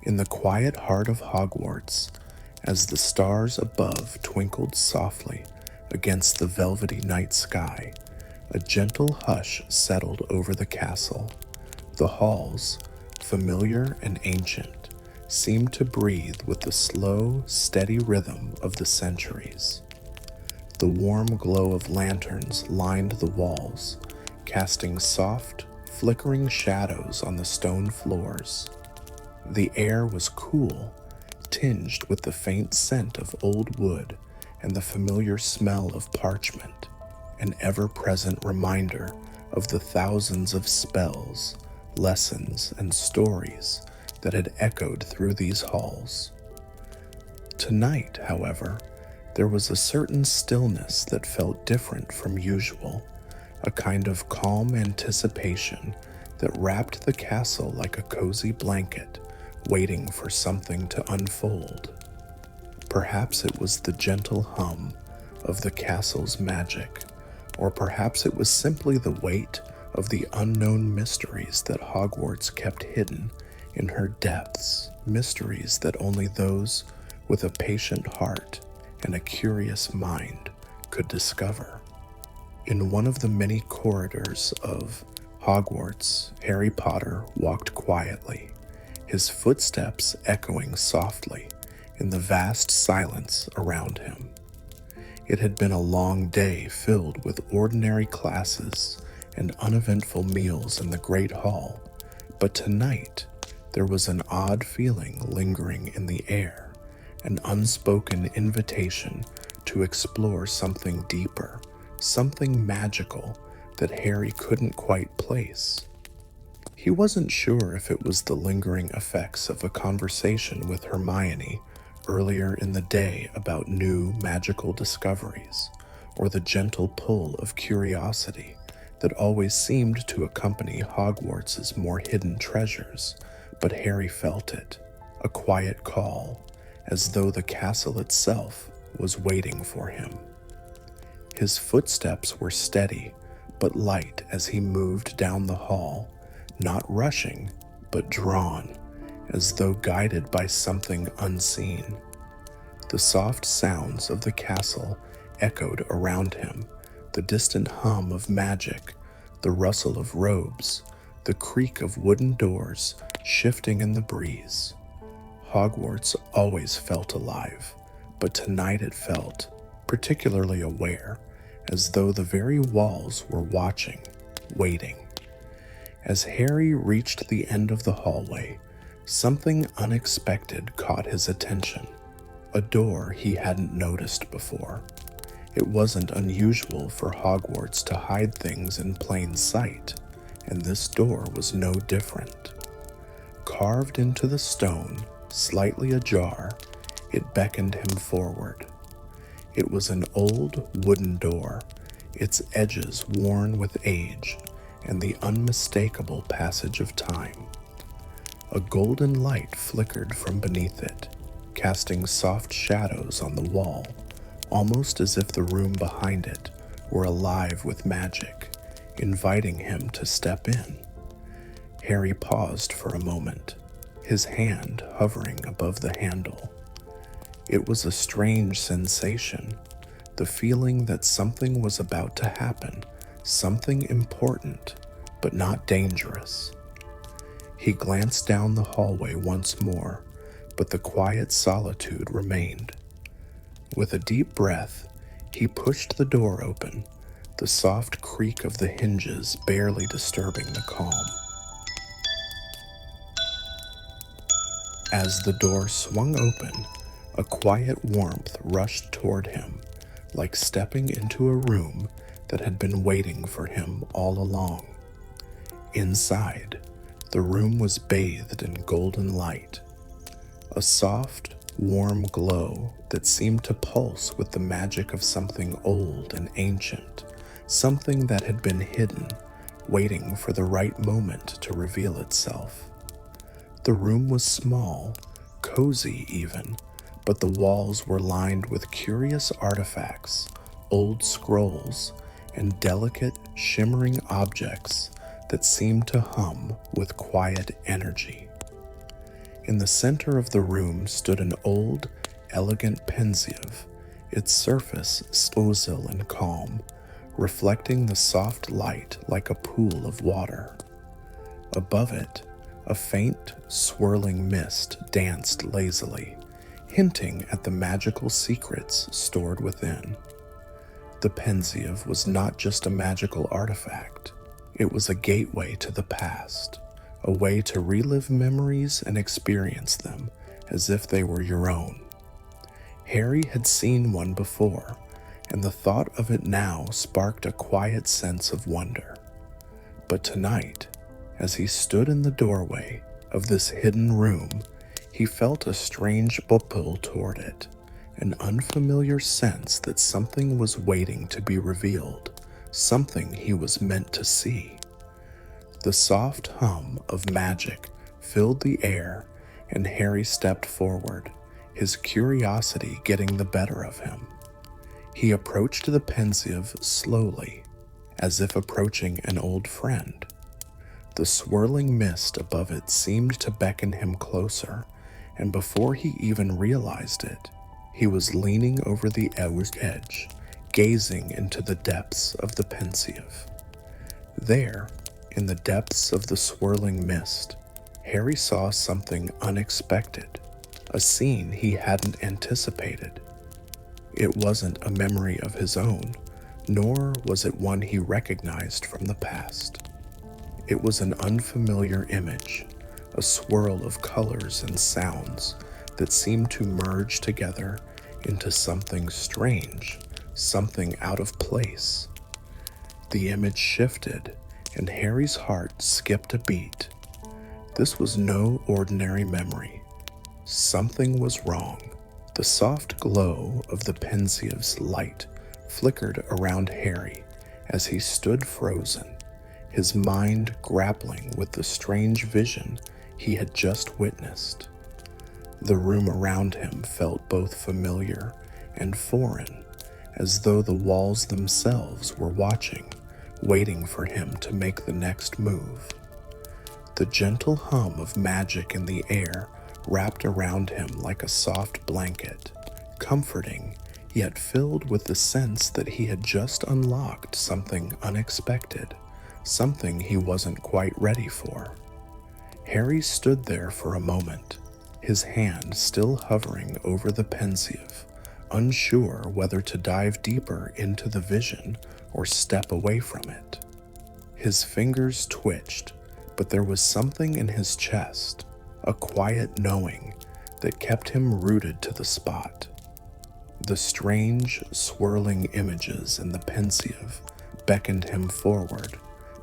In the quiet heart of Hogwarts, as the stars above twinkled softly against the velvety night sky, a gentle hush settled over the castle. The halls, familiar and ancient, seemed to breathe with the slow, steady rhythm of the centuries. The warm glow of lanterns lined the walls, casting soft, flickering shadows on the stone floors. The air was cool, tinged with the faint scent of old wood and the familiar smell of parchment, an ever-present reminder of the thousands of spells, lessons, and stories that had echoed through these halls. Tonight, however, there was a certain stillness that felt different from usual, a kind of calm anticipation that wrapped the castle like a cozy blanket, waiting for something to unfold. Perhaps it was the gentle hum of the castle's magic, or perhaps it was simply the weight of the unknown mysteries that Hogwarts kept hidden in her depths, mysteries that only those with a patient heart and a curious mind could discover. In one of the many corridors of Hogwarts, Harry Potter walked quietly, his footsteps echoing softly in the vast silence around him. It had been a long day filled with ordinary classes and uneventful meals in the Great Hall, but tonight there was an odd feeling lingering in the air, an unspoken invitation to explore something deeper, something magical that Harry couldn't quite place. He wasn't sure if it was the lingering effects of a conversation with Hermione earlier in the day about new magical discoveries, or the gentle pull of curiosity that always seemed to accompany Hogwarts' more hidden treasures, but Harry felt it, a quiet call, as though the castle itself was waiting for him. His footsteps were steady but light as he moved down the hall, not rushing, but drawn, as though guided by something unseen. The soft sounds of the castle echoed around him, the distant hum of magic, the rustle of robes, the creak of wooden doors shifting in the breeze. Hogwarts always felt alive, but tonight it felt particularly aware, as though the very walls were watching, waiting. As Harry reached the end of the hallway, something unexpected caught his attention, a door he hadn't noticed before. It wasn't unusual for Hogwarts to hide things in plain sight, and this door was no different. Carved into the stone, slightly ajar, it beckoned him forward. It was an old wooden door, its edges worn with age and the unmistakable passage of time. A golden light flickered from beneath it, casting soft shadows on the wall, almost as if the room behind it were alive with magic, inviting him to step in. Harry paused for a moment, his hand hovering above the handle. It was a strange sensation, the feeling that something was about to happen, something important, but not dangerous. He glanced down the hallway once more, but the quiet solitude remained. With a deep breath, he pushed the door open, the soft creak of the hinges barely disturbing the calm. As the door swung open, a quiet warmth rushed toward him, like stepping into a room that had been waiting for him all along. Inside, the room was bathed in golden light, a soft, warm glow that seemed to pulse with the magic of something old and ancient, something that had been hidden, waiting for the right moment to reveal itself. The room was small, cozy even, but the walls were lined with curious artifacts, old scrolls, and delicate, shimmering objects that seemed to hum with quiet energy. In the center of the room stood an old, elegant Pensieve, its surface still and calm, reflecting the soft light like a pool of water. Above it, a faint, swirling mist danced lazily, hinting at the magical secrets stored within. The Pensieve was not just a magical artifact. It was a gateway to the past, a way to relive memories and experience them as if they were your own. Harry had seen one before, and the thought of it now sparked a quiet sense of wonder. But tonight, as he stood in the doorway of this hidden room, he felt a strange pull toward it, an unfamiliar sense that something was waiting to be revealed, something he was meant to see. The soft hum of magic filled the air, and Harry stepped forward, his curiosity getting the better of him. He approached the Pensieve slowly, as if approaching an old friend. The swirling mist above it seemed to beckon him closer, and before he even realized it, he was leaning over the edge, gazing into the depths of the Pensieve. There, in the depths of the swirling mist, Harry saw something unexpected, a scene he hadn't anticipated. It wasn't a memory of his own, nor was it one he recognized from the past. It was an unfamiliar image, a swirl of colors and sounds that seemed to merge together into something strange, something out of place. The image shifted, and Harry's heart skipped a beat. This was no ordinary memory. Something was wrong. The soft glow of the Pensieve's light flickered around Harry as he stood frozen, his mind grappling with the strange vision he had just witnessed. The room around him felt both familiar and foreign, as though the walls themselves were watching, waiting for him to make the next move. The gentle hum of magic in the air wrapped around him like a soft blanket, comforting, yet filled with the sense that he had just unlocked something unexpected, something he wasn't quite ready for. Harry stood there for a moment, his hand still hovering over the Pensieve, unsure whether to dive deeper into the vision or step away from it. His fingers twitched, but there was something in his chest, a quiet knowing that kept him rooted to the spot. The strange, swirling images in the Pensieve beckoned him forward,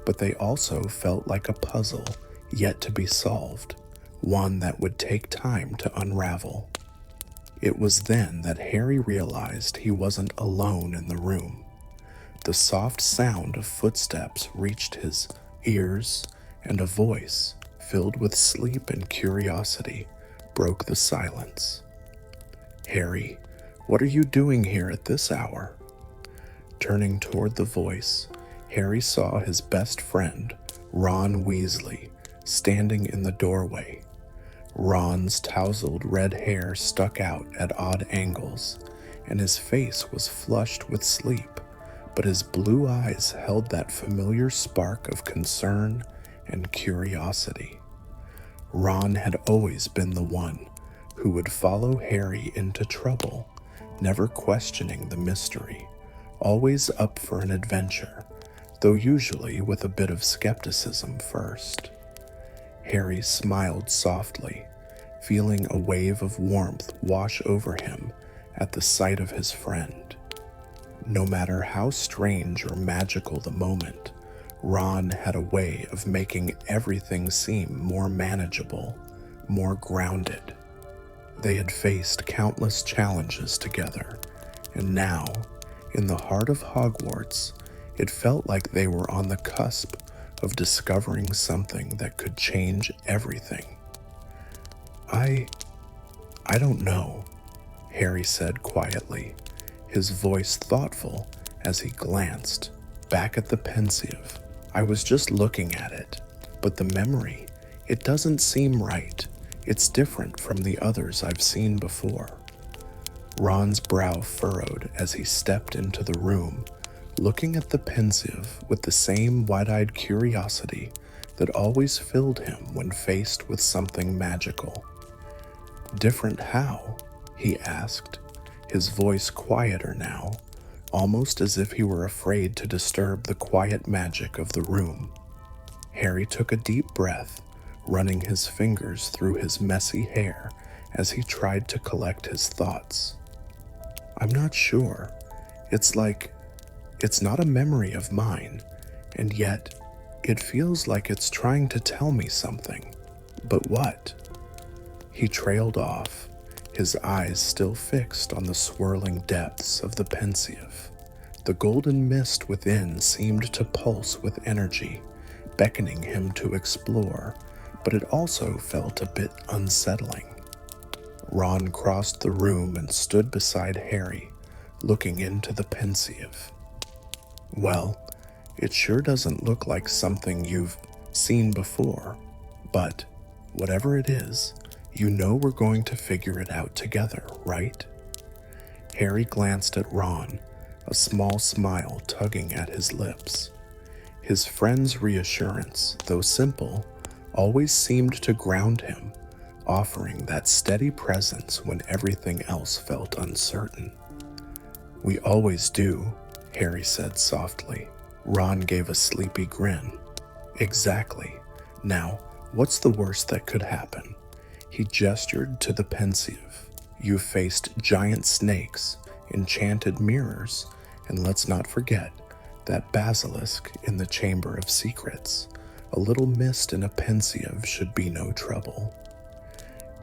but they also felt like a puzzle yet to be solved, one that would take time to unravel. It was then that Harry realized he wasn't alone in the room. The soft sound of footsteps reached his ears, and a voice, filled with sleep and curiosity, broke the silence. "Harry, what are you doing here at this hour?" Turning toward the voice, Harry saw his best friend, Ron Weasley, standing in the doorway. Ron's tousled red hair stuck out at odd angles, and his face was flushed with sleep, but his blue eyes held that familiar spark of concern and curiosity. Ron had always been the one who would follow Harry into trouble, never questioning the mystery, always up for an adventure, though usually with a bit of skepticism first. Harry smiled softly, feeling a wave of warmth wash over him at the sight of his friend. No matter how strange or magical the moment, Ron had a way of making everything seem more manageable, more grounded. They had faced countless challenges together, and now, in the heart of Hogwarts, it felt like they were on the cusp of discovering something that could change everything. I don't know, Harry said quietly, his voice thoughtful as he glanced back at the Pensieve. I was just looking at it, but the memory, it doesn't seem right. It's different from the others I've seen before. Ron's brow furrowed as he stepped into the room, looking at the Pensieve with the same wide-eyed curiosity that always filled him when faced with something magical. "Different how?" he asked, his voice quieter now, almost as if he were afraid to disturb the quiet magic of the room. Harry took a deep breath, running his fingers through his messy hair as he tried to collect his thoughts. "I'm not sure. It's not a memory of mine, and yet it feels like it's trying to tell me something. But what?" He trailed off, his eyes still fixed on the swirling depths of the Pensieve. The golden mist within seemed to pulse with energy, beckoning him to explore, but it also felt a bit unsettling. Ron crossed the room and stood beside Harry, looking into the Pensieve. "Well, it sure doesn't look like something you've seen before, but whatever it is, you know we're going to figure it out together, right?" Harry glanced at Ron, a small smile tugging at his lips. His friend's reassurance, though simple, always seemed to ground him, offering that steady presence when everything else felt uncertain. "We always do," Harry said softly. Ron gave a sleepy grin. "Exactly. Now, what's the worst that could happen?" He gestured to the Pensieve. "You faced giant snakes, enchanted mirrors, and let's not forget that basilisk in the Chamber of Secrets. A little mist in a Pensieve should be no trouble."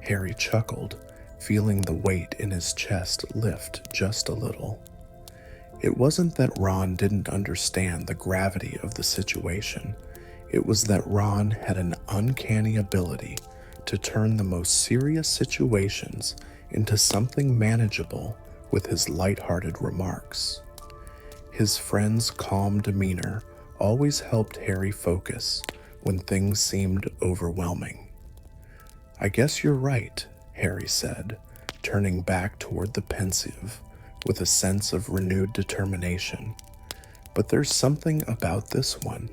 Harry chuckled, feeling the weight in his chest lift just a little. It wasn't that Ron didn't understand the gravity of the situation. It was that Ron had an uncanny ability to turn the most serious situations into something manageable with his light-hearted remarks. His friend's calm demeanor always helped Harry focus when things seemed overwhelming. "I guess you're right," Harry said, turning back toward the Pensieve with a sense of renewed determination. "But there's something about this one.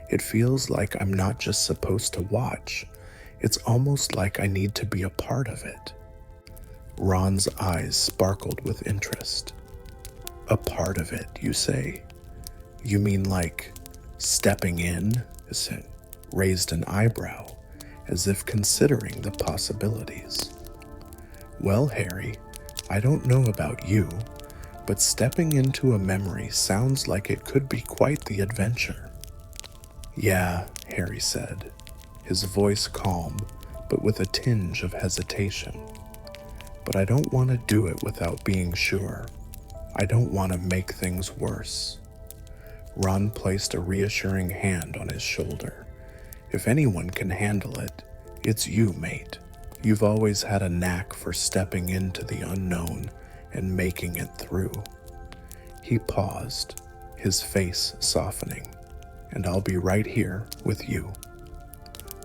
It feels like I'm not just supposed to watch. It's almost like I need to be a part of it." Ron's eyes sparkled with interest. "A part of it, you say? You mean like stepping in?" He raised an eyebrow, as if considering the possibilities. "Well, Harry, I don't know about you, but stepping into a memory sounds like it could be quite the adventure." "Yeah," Harry said, his voice calm, but with a tinge of hesitation. "But I don't want to do it without being sure. I don't want to make things worse." Ron placed a reassuring hand on his shoulder. "If anyone can handle it, it's you, mate. You've always had a knack for stepping into the unknown and making it through." He paused, his face softening. "And I'll be right here with you."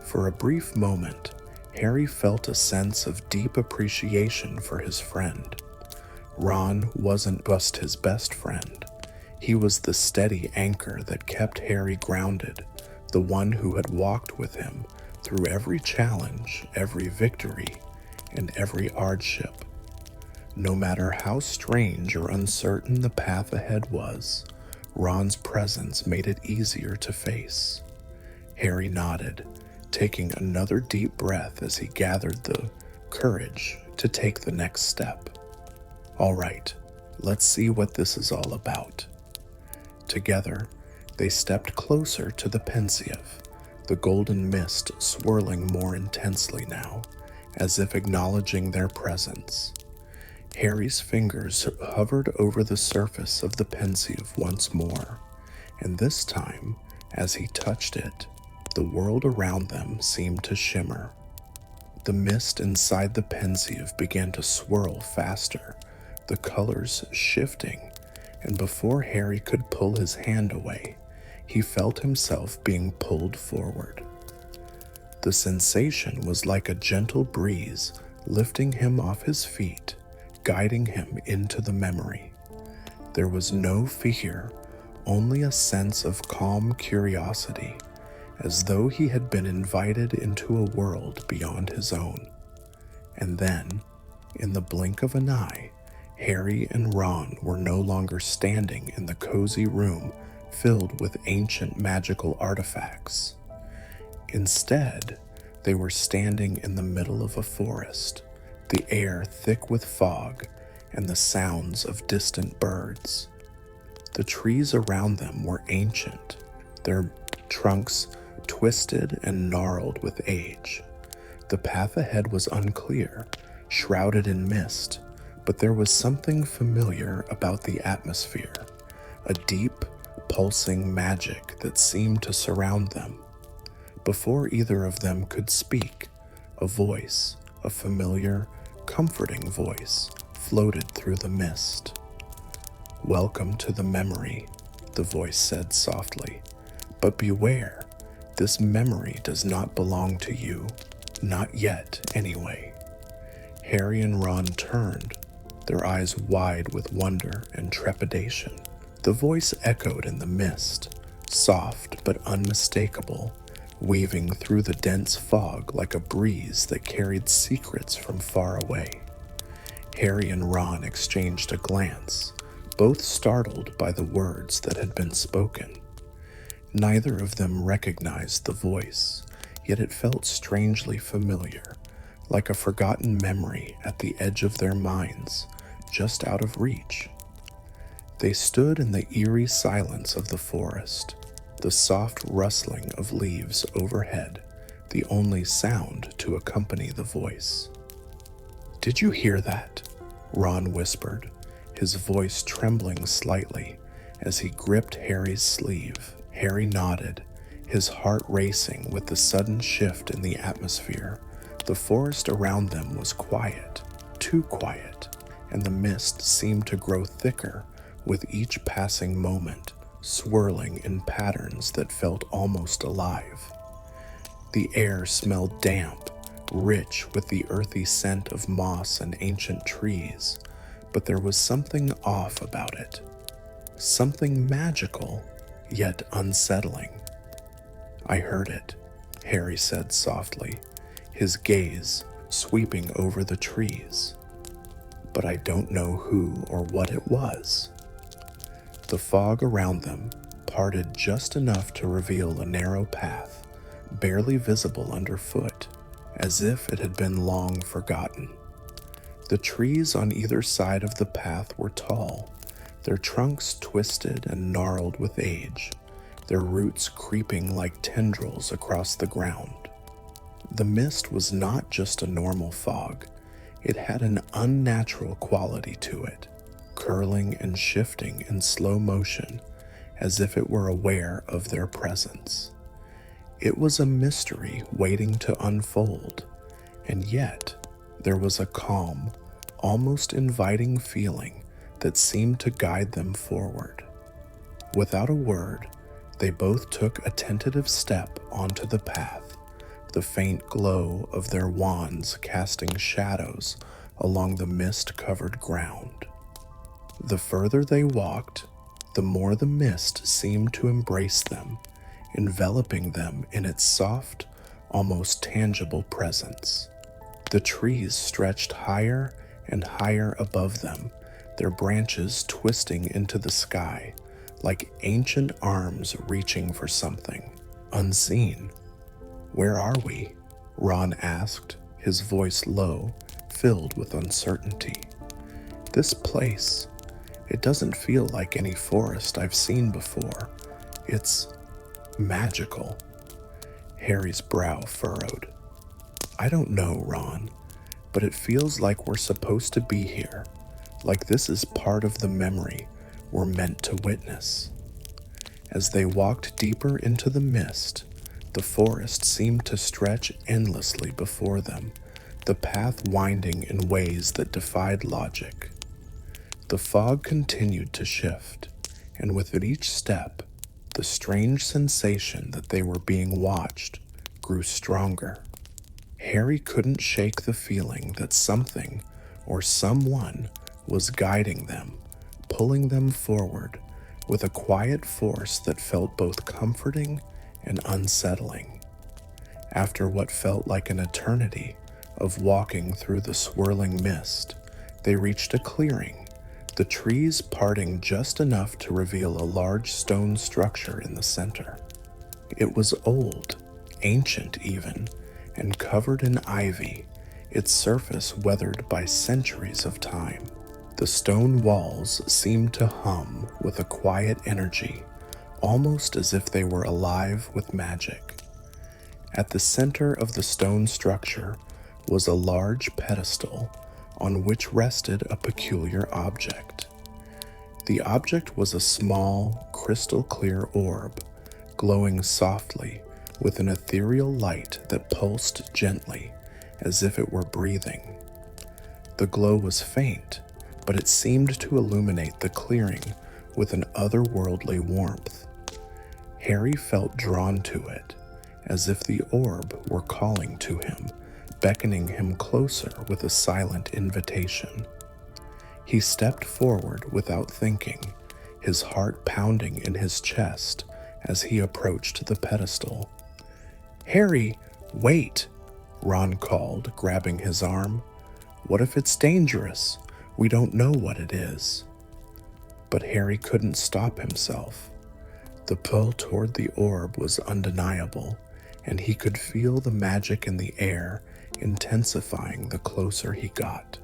For a brief moment, Harry felt a sense of deep appreciation for his friend. Ron wasn't just his best friend. He was the steady anchor that kept Harry grounded, the one who had walked with him through every challenge, every victory, and every hardship. No matter how strange or uncertain the path ahead was, Ron's presence made it easier to face. Harry nodded, taking another deep breath as he gathered the courage to take the next step. "All right, let's see what this is all about." Together, they stepped closer to the Pensieve, the golden mist swirling more intensely now, as if acknowledging their presence. Harry's fingers hovered over the surface of the Pensieve once more, and this time, as he touched it, the world around them seemed to shimmer. The mist inside the Pensieve began to swirl faster, the colors shifting, and before Harry could pull his hand away, he felt himself being pulled forward. The sensation was like a gentle breeze lifting him off his feet, guiding him into the memory. There was no fear, only a sense of calm curiosity, as though he had been invited into a world beyond his own. And then, in the blink of an eye, Harry and Ron were no longer standing in the cozy room filled with ancient magical artifacts. Instead, they were standing in the middle of a forest, the air thick with fog and the sounds of distant birds. The trees around them were ancient, their trunks twisted and gnarled with age. The path ahead was unclear, shrouded in mist, but there was something familiar about the atmosphere, a deep, pulsing magic that seemed to surround them. Before either of them could speak, a voice, a familiar, comforting voice, floated through the mist. "Welcome to the memory," the voice said softly. "But beware, this memory does not belong to you. Not yet, anyway." Harry and Ron turned, their eyes wide with wonder and trepidation. The voice echoed in the mist, soft but unmistakable, weaving through the dense fog like a breeze that carried secrets from far away. Harry and Ron exchanged a glance, both startled by the words that had been spoken. Neither of them recognized the voice, yet it felt strangely familiar, like a forgotten memory at the edge of their minds, just out of reach. They stood in the eerie silence of the forest, the soft rustling of leaves overhead, the only sound to accompany the voice. "Did you hear that?" Ron whispered, his voice trembling slightly as he gripped Harry's sleeve. Harry nodded, his heart racing with the sudden shift in the atmosphere. The forest around them was quiet, too quiet, and the mist seemed to grow thicker with each passing moment, swirling in patterns that felt almost alive. The air smelled damp, rich with the earthy scent of moss and ancient trees, but there was something off about it, something magical, yet unsettling. "I heard it," Harry said softly, his gaze sweeping over the trees. "But I don't know who or what it was." The fog around them parted just enough to reveal a narrow path, barely visible underfoot, as if it had been long forgotten. The trees on either side of the path were tall, their trunks twisted and gnarled with age, their roots creeping like tendrils across the ground. The mist was not just a normal fog, it had an unnatural quality to it, curling and shifting in slow motion, as if it were aware of their presence. It was a mystery waiting to unfold, and yet there was a calm, almost inviting feeling that seemed to guide them forward. Without a word, they both took a tentative step onto the path, the faint glow of their wands casting shadows along the mist-covered ground. The further they walked, the more the mist seemed to embrace them, enveloping them in its soft, almost tangible presence. The trees stretched higher and higher above them, their branches twisting into the sky, like ancient arms reaching for something, unseen. "Where are we?" Ron asked, his voice low, filled with uncertainty. "This place, it doesn't feel like any forest I've seen before. It's magical." Harry's brow furrowed. "I don't know, Ron, but it feels like we're supposed to be here, like this is part of the memory we're meant to witness." As they walked deeper into the mist, the forest seemed to stretch endlessly before them, the path winding in ways that defied logic. The fog continued to shift, and with each step, the strange sensation that they were being watched grew stronger. Harry couldn't shake the feeling that something or someone was guiding them, pulling them forward with a quiet force that felt both comforting and unsettling. After what felt like an eternity of walking through the swirling mist, they reached a clearing, the trees parting just enough to reveal a large stone structure in the center. It was old, ancient even, and covered in ivy, its surface weathered by centuries of time. The stone walls seemed to hum with a quiet energy, almost as if they were alive with magic. At the center of the stone structure was a large pedestal on which rested a peculiar object. The object was a small, crystal-clear orb, glowing softly with an ethereal light that pulsed gently, as if it were breathing. The glow was faint, but it seemed to illuminate the clearing with an otherworldly warmth. Harry felt drawn to it, as if the orb were calling to him, beckoning him closer with a silent invitation. He stepped forward without thinking, his heart pounding in his chest as he approached the pedestal. "Harry, wait!" Ron called, grabbing his arm. "What if it's dangerous? We don't know what it is." But Harry couldn't stop himself. The pull toward the orb was undeniable, and he could feel the magic in the air intensifying the closer he got.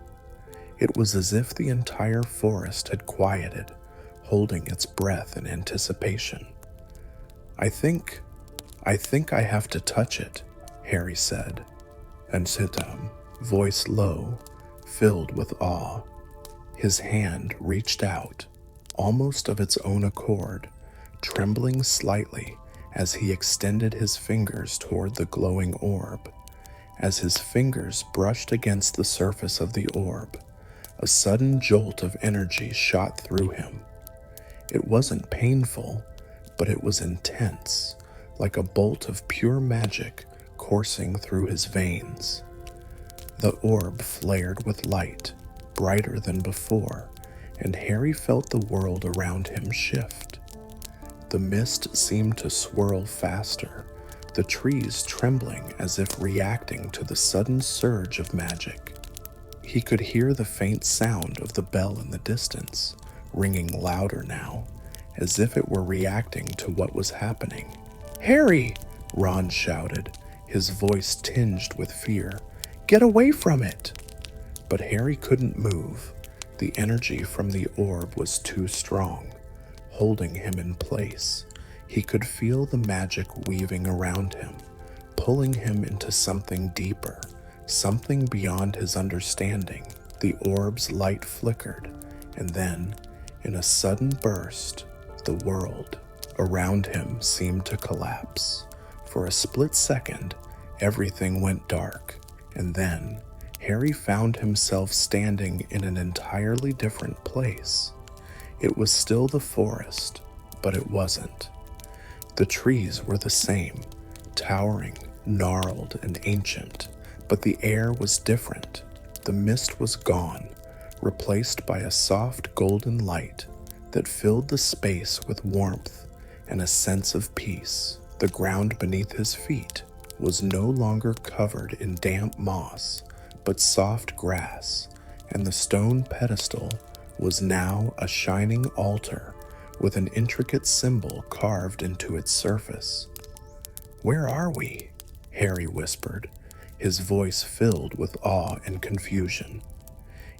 It was as if the entire forest had quieted, holding its breath in anticipation. I think I have to touch it," Harry said, and Sitam, voice low, filled with awe. His hand reached out, almost of its own accord, trembling slightly as he extended his fingers toward the glowing orb. As his fingers brushed against the surface of the orb, a sudden jolt of energy shot through him. It wasn't painful, but it was intense, like a bolt of pure magic coursing through his veins. The orb flared with light, brighter than before, and Harry felt the world around him shift. The mist seemed to swirl faster, the trees trembling as if reacting to the sudden surge of magic. He could hear the faint sound of the bell in the distance, ringing louder now, as if it were reacting to what was happening. "Harry!" Ron shouted, his voice tinged with fear. "Get away from it!" But Harry couldn't move. The energy from the orb was too strong, holding him in place. He could feel the magic weaving around him, pulling him into something deeper, something beyond his understanding. The orb's light flickered, and then, in a sudden burst, the world around him seemed to collapse. For a split second, everything went dark, and then Harry found himself standing in an entirely different place. It was still the forest, but it wasn't. The trees were the same, towering, gnarled, and ancient, but the air was different. The mist was gone, replaced by a soft golden light that filled the space with warmth and a sense of peace. The ground beneath his feet was no longer covered in damp moss, but soft grass, and the stone pedestal was now a shining altar with an intricate symbol carved into its surface. "Where are we?" Harry whispered, his voice filled with awe and confusion.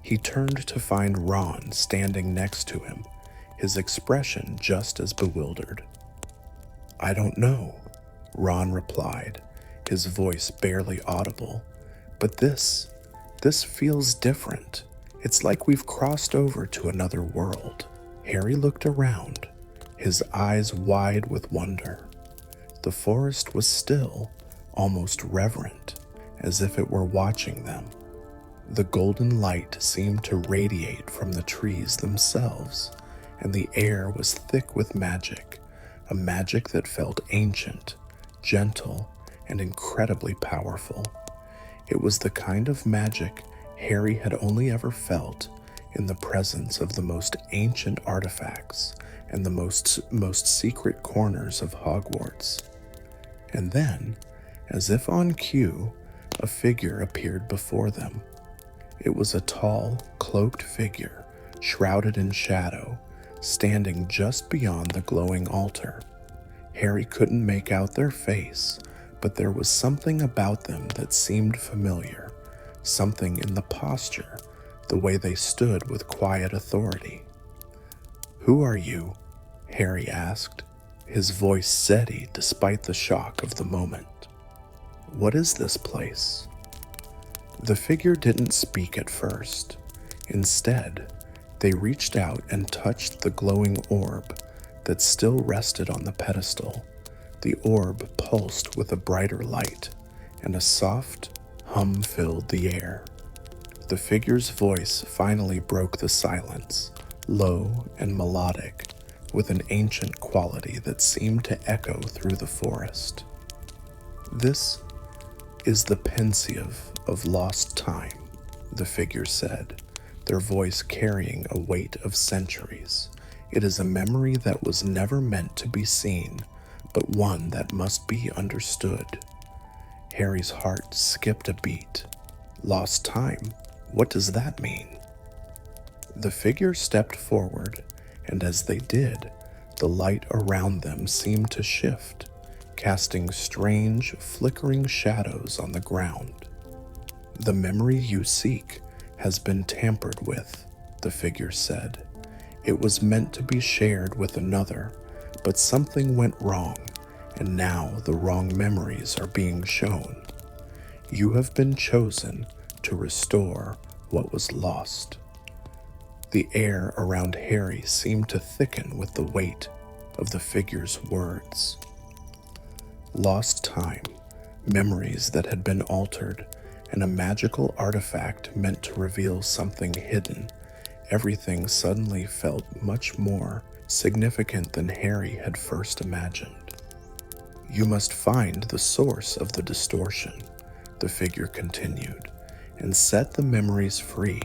He turned to find Ron standing next to him, his expression just as bewildered. "I don't know," Ron replied, his voice barely audible. "But this feels different. It's like we've crossed over to another world." Harry looked around, his eyes wide with wonder. The forest was still, almost reverent, as if it were watching them. The golden light seemed to radiate from the trees themselves, and the air was thick with magic, a magic that felt ancient, gentle, and incredibly powerful. It was the kind of magic Harry had only ever felt in the presence of the most ancient artifacts and the most secret corners of Hogwarts. And then, as if on cue, a figure appeared before them. It was a tall, cloaked figure, shrouded in shadow, standing just beyond the glowing altar. Harry couldn't make out their face, but there was something about them that seemed familiar, something in the posture, the way they stood with quiet authority. "Who are you?" Harry asked, his voice steady despite the shock of the moment. "What is this place?" The figure didn't speak at first. Instead, they reached out and touched the glowing orb that still rested on the pedestal. The orb pulsed with a brighter light, and a soft hum filled the air. The figure's voice finally broke the silence, low and melodic, with an ancient quality that seemed to echo through the forest. "This is the Pensieve of lost time," the figure said, their voice carrying a weight of centuries. "It is a memory that was never meant to be seen, but one that must be understood." Harry's heart skipped a beat. "Lost time? What does that mean?" The figure stepped forward, and as they did, the light around them seemed to shift, casting strange, flickering shadows on the ground. "The memory you seek has been tampered with," the figure said. "It was meant to be shared with another, but something went wrong, and now the wrong memories are being shown. You have been chosen to restore what was lost." The air around Harry seemed to thicken with the weight of the figure's words. Lost time, memories that had been altered, and a magical artifact meant to reveal something hidden. Everything suddenly felt much more significant than Harry had first imagined. "You must find the source of the distortion," the figure continued, "and set the memories free.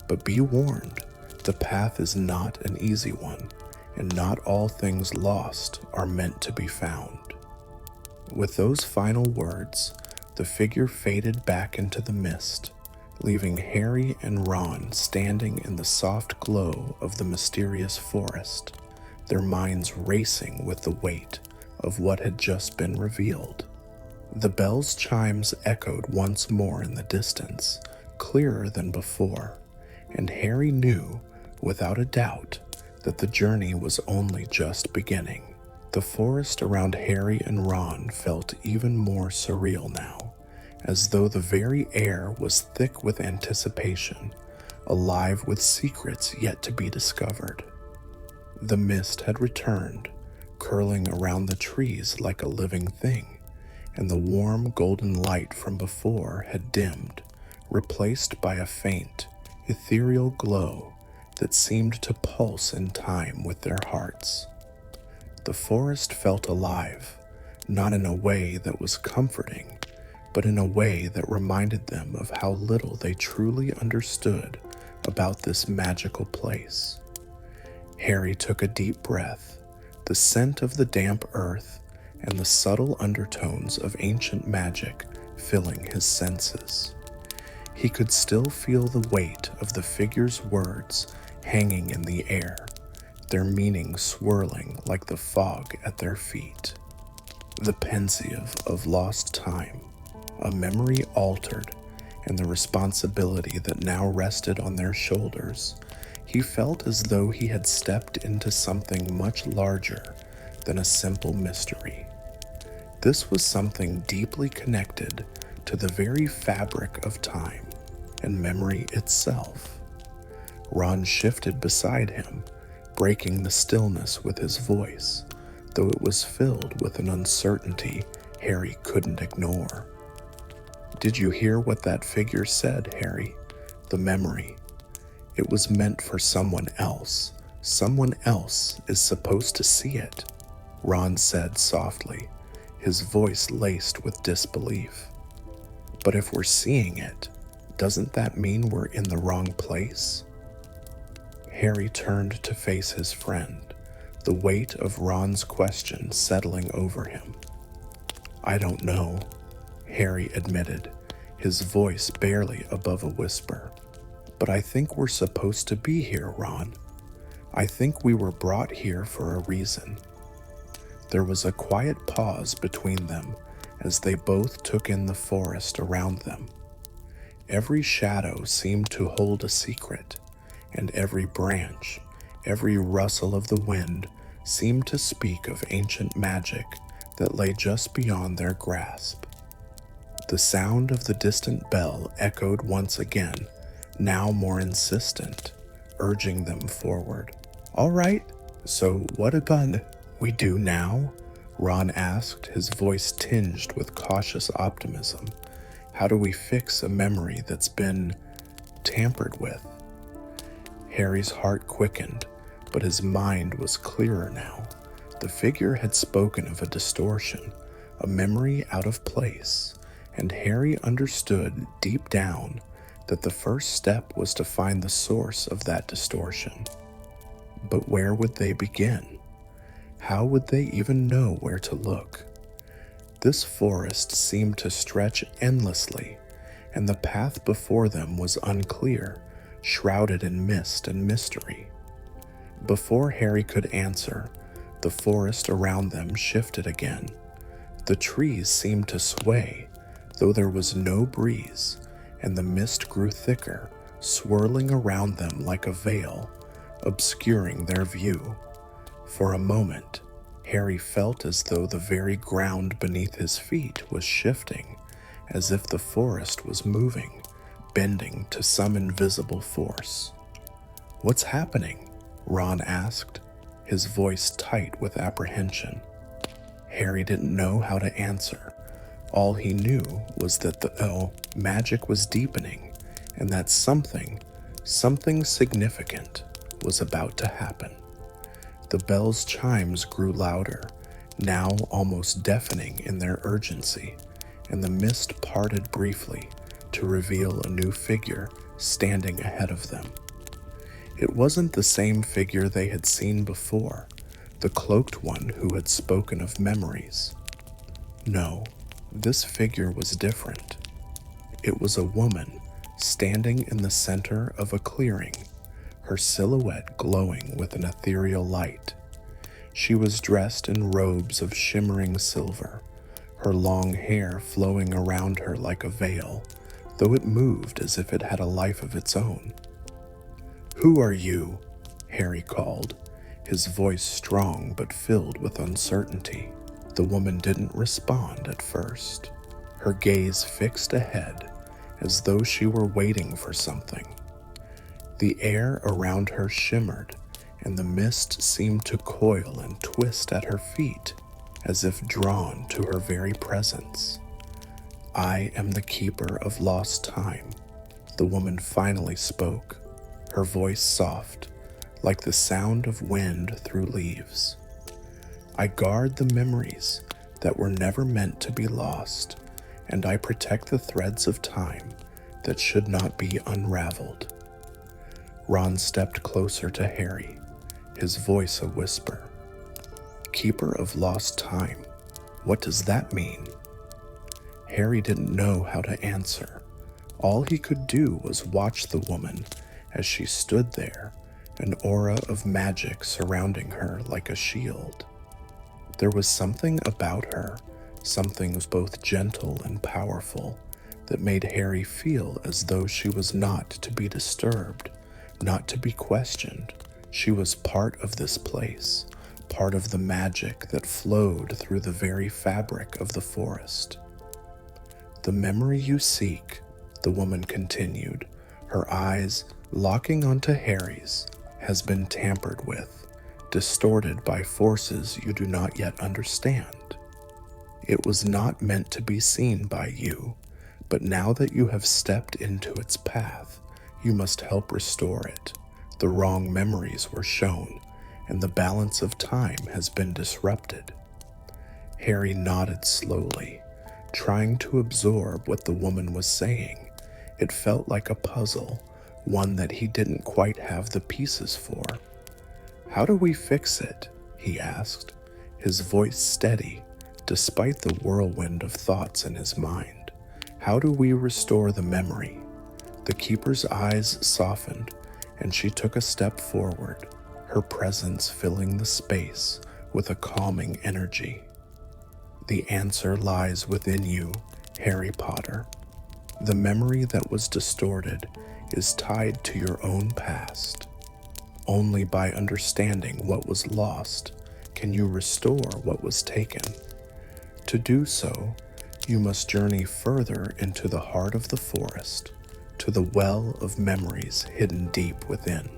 But be warned, the path is not an easy one, and not all things lost are meant to be found." With those final words, the figure faded back into the mist, leaving Harry and Ron standing in the soft glow of the mysterious forest, their minds racing with the weight of what had just been revealed. The bell's chimes echoed once more in the distance, clearer than before, and Harry knew, without a doubt, that the journey was only just beginning. The forest around Harry and Ron felt even more surreal now, as though the very air was thick with anticipation, alive with secrets yet to be discovered. The mist had returned, curling around the trees like a living thing, and the warm golden light from before had dimmed, replaced by a faint, ethereal glow that seemed to pulse in time with their hearts. The forest felt alive, not in a way that was comforting, but in a way that reminded them of how little they truly understood about this magical place. Harry took a deep breath, the scent of the damp earth and the subtle undertones of ancient magic filling his senses. He could still feel the weight of the figure's words hanging in the air, their meaning swirling like the fog at their feet. The Pensieve of lost time, a memory altered, and the responsibility that now rested on their shoulders. He felt as though he had stepped into something much larger than a simple mystery. This was something deeply connected to the very fabric of time and memory itself. Ron shifted beside him, breaking the stillness with his voice, though it was filled with an uncertainty Harry couldn't ignore. "Did you hear what that figure said, Harry? The memory. It was meant for someone else. Someone else is supposed to see it," Ron said softly, his voice laced with disbelief. But if we're seeing it, doesn't that mean we're in the wrong place? Harry turned to face his friend, the weight of Ron's question settling over him. I don't know, Harry admitted, his voice barely above a whisper. But I think we're supposed to be here, Ron. I think we were brought here for a reason. There was a quiet pause between them as they both took in the forest around them. Every shadow seemed to hold a secret, and every branch, every rustle of the wind seemed to speak of ancient magic that lay just beyond their grasp. The sound of the distant bell echoed once again, now more insistent, urging them forward. All right, so what about we do now? Ron asked, his voice tinged with cautious optimism. How do we fix a memory that's been tampered with? Harry's heart quickened, but his mind was clearer now. The figure had spoken of a distortion, a memory out of place, and Harry understood deep down that the first step was to find the source of that distortion. But where would they begin? How would they even know where to look? This forest seemed to stretch endlessly, and the path before them was unclear, shrouded in mist and mystery. Before Harry could answer, the forest around them shifted again. The trees seemed to sway, though there was no breeze, and the mist grew thicker, swirling around them like a veil, obscuring their view. For a moment, Harry felt as though the very ground beneath his feet was shifting, as if the forest was moving, bending to some invisible force. What's happening? Ron asked, his voice tight with apprehension. Harry didn't know how to answer. All he knew was that the magic was deepening, and that something significant was about to happen. The bell's chimes grew louder, now almost deafening in their urgency, and the mist parted briefly to reveal a new figure standing ahead of them. It wasn't the same figure they had seen before, the cloaked one who had spoken of memories. No, this figure was different. It was a woman standing in the center of a clearing, her silhouette glowing with an ethereal light. She was dressed in robes of shimmering silver, her long hair flowing around her like a veil, though it moved as if it had a life of its own. "Who are you?" Harry called, his voice strong but filled with uncertainty. The woman didn't respond at first, her gaze fixed ahead, as though she were waiting for something. The air around her shimmered, and the mist seemed to coil and twist at her feet, as if drawn to her very presence. "I am the keeper of lost time," the woman finally spoke, her voice soft, like the sound of wind through leaves. "I guard the memories that were never meant to be lost, and I protect the threads of time that should not be unraveled." Ron stepped closer to Harry, his voice a whisper. "Keeper of lost time, what does that mean?" Harry didn't know how to answer. All he could do was watch the woman as she stood there, an aura of magic surrounding her like a shield. There was something about her, something both gentle and powerful, that made Harry feel as though she was not to be disturbed, not to be questioned. She was part of this place, part of the magic that flowed through the very fabric of the forest. "The memory you seek," the woman continued, her eyes locking onto Harry's, "has been tampered with, distorted by forces you do not yet understand. It was not meant to be seen by you, but now that you have stepped into its path, you must help restore it. The wrong memories were shown, and the balance of time has been disrupted." Harry nodded slowly, trying to absorb what the woman was saying. It felt like a puzzle, one that he didn't quite have the pieces for. "How do we fix it?" he asked, his voice steady despite the whirlwind of thoughts in his mind. "How do we restore the memory?" The keeper's eyes softened, and she took a step forward, her presence filling the space with a calming energy. "The answer lies within you, Harry Potter. The memory that was distorted is tied to your own past. Only by understanding what was lost can you restore what was taken. To do so, you must journey further into the heart of the forest, to the well of memories hidden deep within."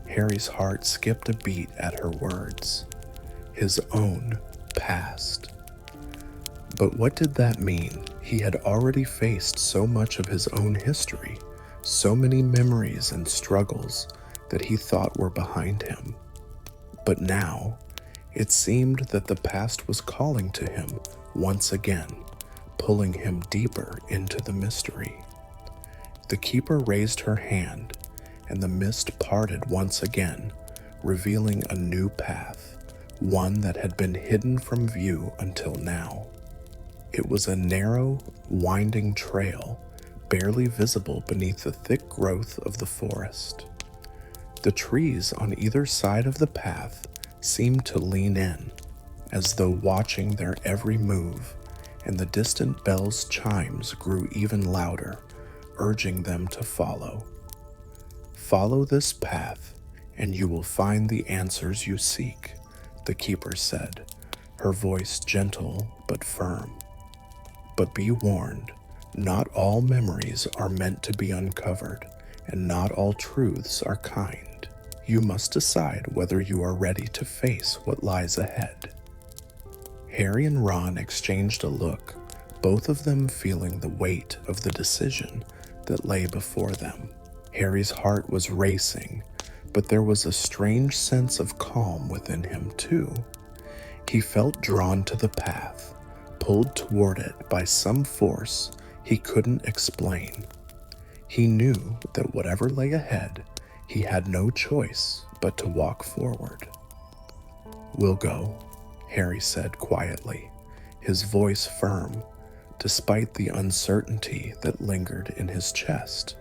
Harry's heart skipped a beat at her words. His own past. But what did that mean? He had already faced so much of his own history, so many memories and struggles that he thought were behind him. But now, it seemed that the past was calling to him once again, pulling him deeper into the mystery. The keeper raised her hand, and the mist parted once again, revealing a new path, one that had been hidden from view until now. It was a narrow, winding trail, barely visible beneath the thick growth of the forest. The trees on either side of the path seemed to lean in, as though watching their every move, and the distant bell's chimes grew even louder, urging them to follow. "Follow this path, and you will find the answers you seek," the keeper said, her voice gentle but firm. "But be warned, not all memories are meant to be uncovered, and not all truths are kind. You must decide whether you are ready to face what lies ahead." Harry and Ron exchanged a look, both of them feeling the weight of the decision that lay before them. Harry's heart was racing, but there was a strange sense of calm within him too. He felt drawn to the path, pulled toward it by some force he couldn't explain. He knew that whatever lay ahead, he had no choice but to walk forward. "We'll go," Harry said quietly, his voice firm, despite the uncertainty that lingered in his chest.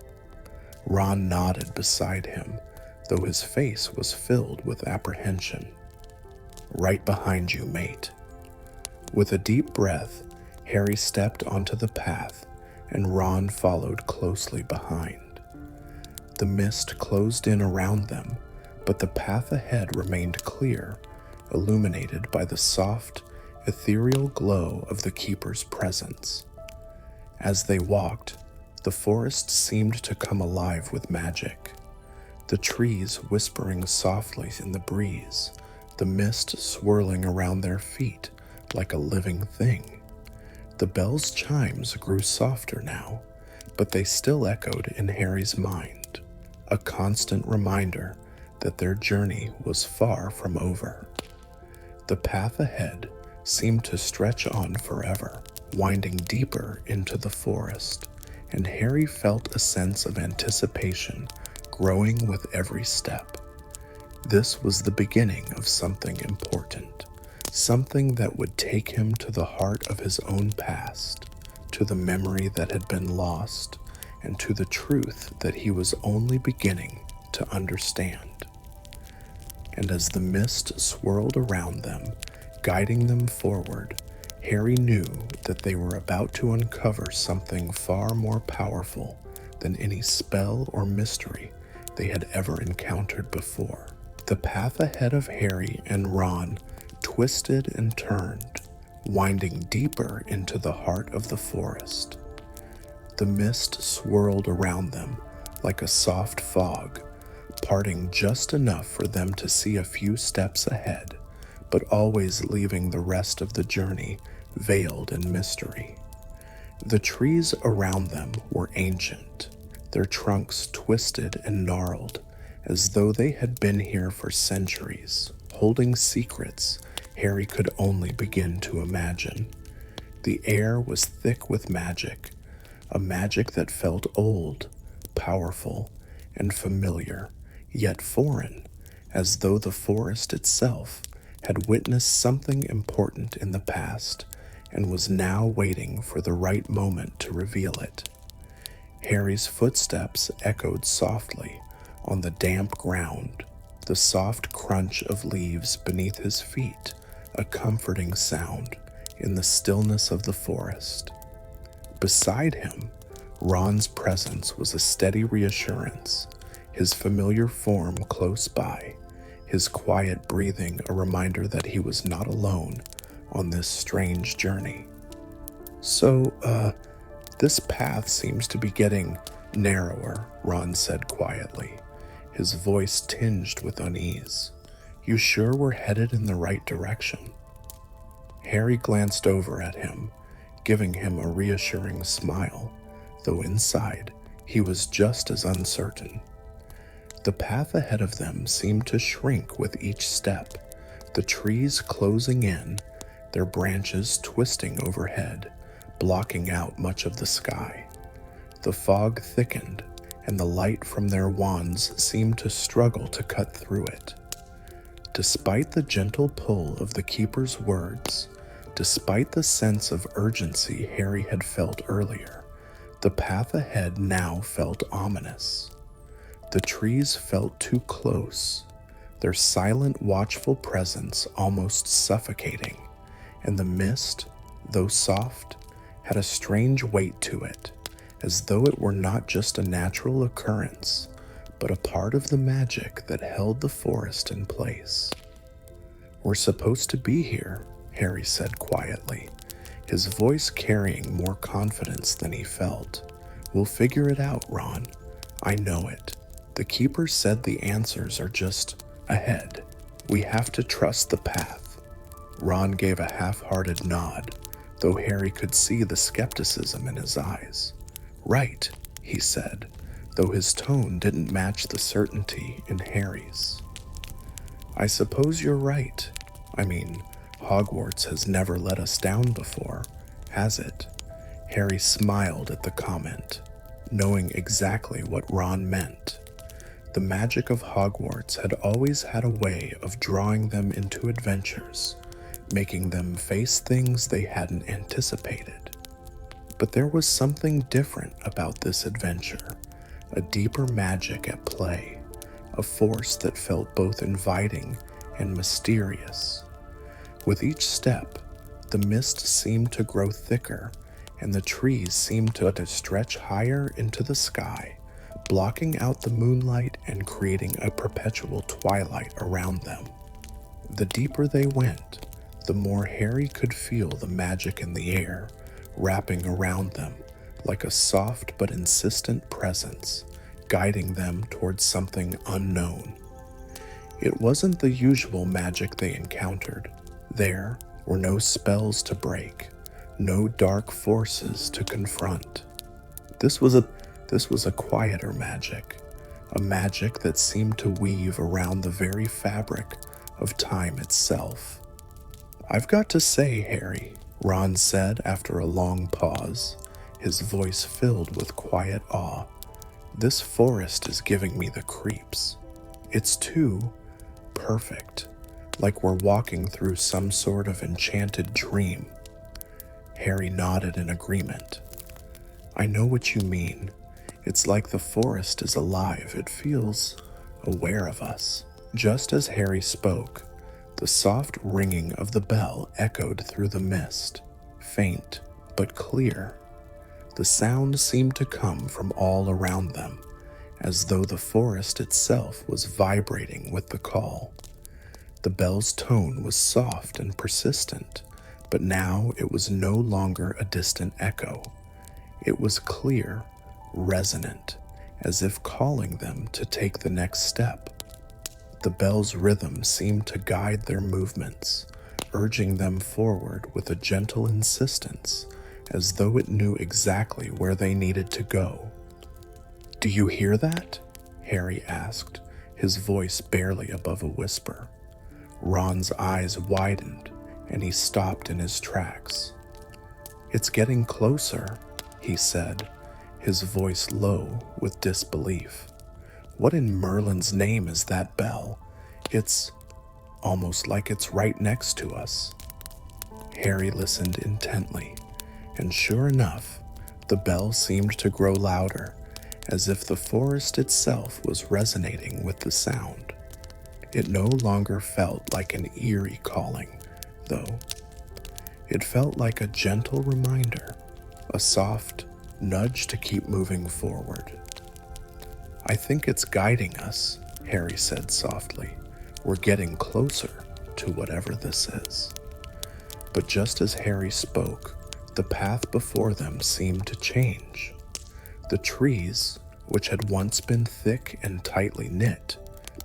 Ron nodded beside him, though his face was filled with apprehension. "Right behind you, mate." With a deep breath, Harry stepped onto the path, and Ron followed closely behind. The mist closed in around them, but the path ahead remained clear, illuminated by the soft, ethereal glow of the keeper's presence. As they walked, the forest seemed to come alive with magic. The trees whispering softly in the breeze, the mist swirling around their feet like a living thing. The bell's chimes grew softer now, but they still echoed in Harry's mind, a constant reminder that their journey was far from over. The path ahead seemed to stretch on forever, winding deeper into the forest, and Harry felt a sense of anticipation growing with every step. This was the beginning of something important, something that would take him to the heart of his own past, to the memory that had been lost, and to the truth that he was only beginning to understand. And as the mist swirled around them, guiding them forward, Harry knew that they were about to uncover something far more powerful than any spell or mystery they had ever encountered before. The path ahead of Harry and Ron twisted and turned, winding deeper into the heart of the forest. The mist swirled around them like a soft fog, parting just enough for them to see a few steps ahead, but always leaving the rest of the journey veiled in mystery. The trees around them were ancient, their trunks twisted and gnarled, as though they had been here for centuries, holding secrets Harry could only begin to imagine. The air was thick with magic, a magic that felt old, powerful, and familiar, yet foreign, as though the forest itself had witnessed something important in the past and was now waiting for the right moment to reveal it. Harry's footsteps echoed softly on the damp ground, the soft crunch of leaves beneath his feet, a comforting sound in the stillness of the forest. Beside him, Ron's presence was a steady reassurance, his familiar form close by, his quiet breathing a reminder that he was not alone on this strange journey. So, this path seems to be getting narrower, Ron said quietly, his voice tinged with unease. You sure we're headed in the right direction? Harry glanced over at him, giving him a reassuring smile, though inside he was just as uncertain. The path ahead of them seemed to shrink with each step, the trees closing in, their branches twisting overhead, blocking out much of the sky. The fog thickened, and the light from their wands seemed to struggle to cut through it. Despite the gentle pull of the keeper's words, despite the sense of urgency Harry had felt earlier, the path ahead now felt ominous. The trees felt too close, their silent, watchful presence almost suffocating, and the mist, though soft, had a strange weight to it, as though it were not just a natural occurrence, but a part of the magic that held the forest in place. We're supposed to be here, Harry said quietly, his voice carrying more confidence than he felt. We'll figure it out, Ron. I know it. The keeper said the answers are just ahead. We have to trust the path. Ron gave a half-hearted nod, though Harry could see the skepticism in his eyes. Right, he said, though his tone didn't match the certainty in Harry's. I suppose you're right. I mean, Hogwarts has never let us down before, has it? Harry smiled at the comment, knowing exactly what Ron meant. The magic of Hogwarts had always had a way of drawing them into adventures, making them face things they hadn't anticipated. But there was something different about this adventure, a deeper magic at play, a force that felt both inviting and mysterious. With each step, the mist seemed to grow thicker, and the trees seemed to stretch higher into the sky, blocking out the moonlight and creating a perpetual twilight around them. The deeper they went, the more Harry could feel the magic in the air, wrapping around them like a soft but insistent presence, guiding them towards something unknown. It wasn't the usual magic they encountered. There were no spells to break, no dark forces to confront. This was a quieter magic, a magic that seemed to weave around the very fabric of time itself. I've got to say, Harry, Ron said after a long pause, his voice filled with quiet awe, this forest is giving me the creeps. It's too perfect, like we're walking through some sort of enchanted dream. Harry nodded in agreement. I know what you mean. It's like the forest is alive. It feels aware of us. Just as Harry spoke, the soft ringing of the bell echoed through the mist, faint but clear. The sound seemed to come from all around them, as though the forest itself was vibrating with the call. The bell's tone was soft and persistent, but now it was no longer a distant echo. It was clear, resonant, as if calling them to take the next step. The bell's rhythm seemed to guide their movements, urging them forward with a gentle insistence, as though it knew exactly where they needed to go. Do you hear that? Harry asked, his voice barely above a whisper. Ron's eyes widened and he stopped in his tracks. "It's getting closer," he said, his voice low with disbelief. "What in Merlin's name is that bell? It's almost like it's right next to us." Harry listened intently, and sure enough, the bell seemed to grow louder, as if the forest itself was resonating with the sound. It no longer felt like an eerie calling, though. It felt like a gentle reminder, a soft nudge to keep moving forward. "I think it's guiding us," Harry said softly. "We're getting closer to whatever this is." But just as Harry spoke, the path before them seemed to change. The trees, which had once been thick and tightly knit,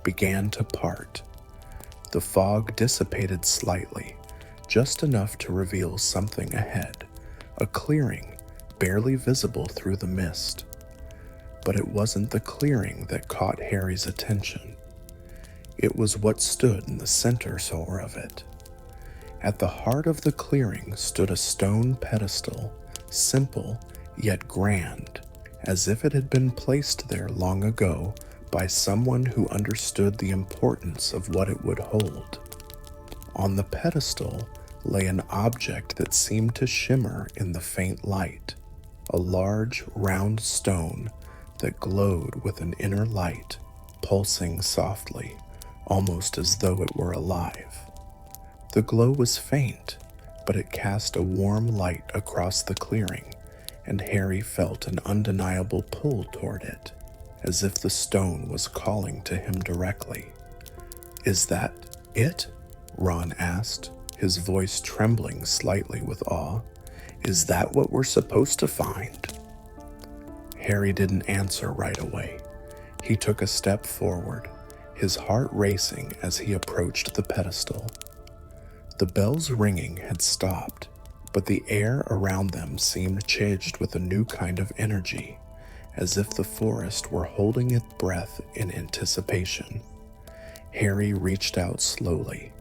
began to part. The fog dissipated slightly, just enough to reveal something ahead, a clearing barely visible through the mist. But it wasn't the clearing that caught Harry's attention. It was what stood in the center of it. At the heart of the clearing stood a stone pedestal, simple yet grand, as if it had been placed there long ago by someone who understood the importance of what it would hold. On the pedestal lay an object that seemed to shimmer in the faint light, a large, round stone that glowed with an inner light, pulsing softly, almost as though it were alive. The glow was faint, but it cast a warm light across the clearing, and Harry felt an undeniable pull toward it, as if the stone was calling to him directly. "Is that it?" Ron asked, his voice trembling slightly with awe. "Is that what we're supposed to find?" Harry didn't answer right away. He took a step forward, his heart racing as he approached the pedestal. The bell's ringing had stopped, but the air around them seemed charged with a new kind of energy, as if the forest were holding its breath in anticipation. Harry reached out slowly,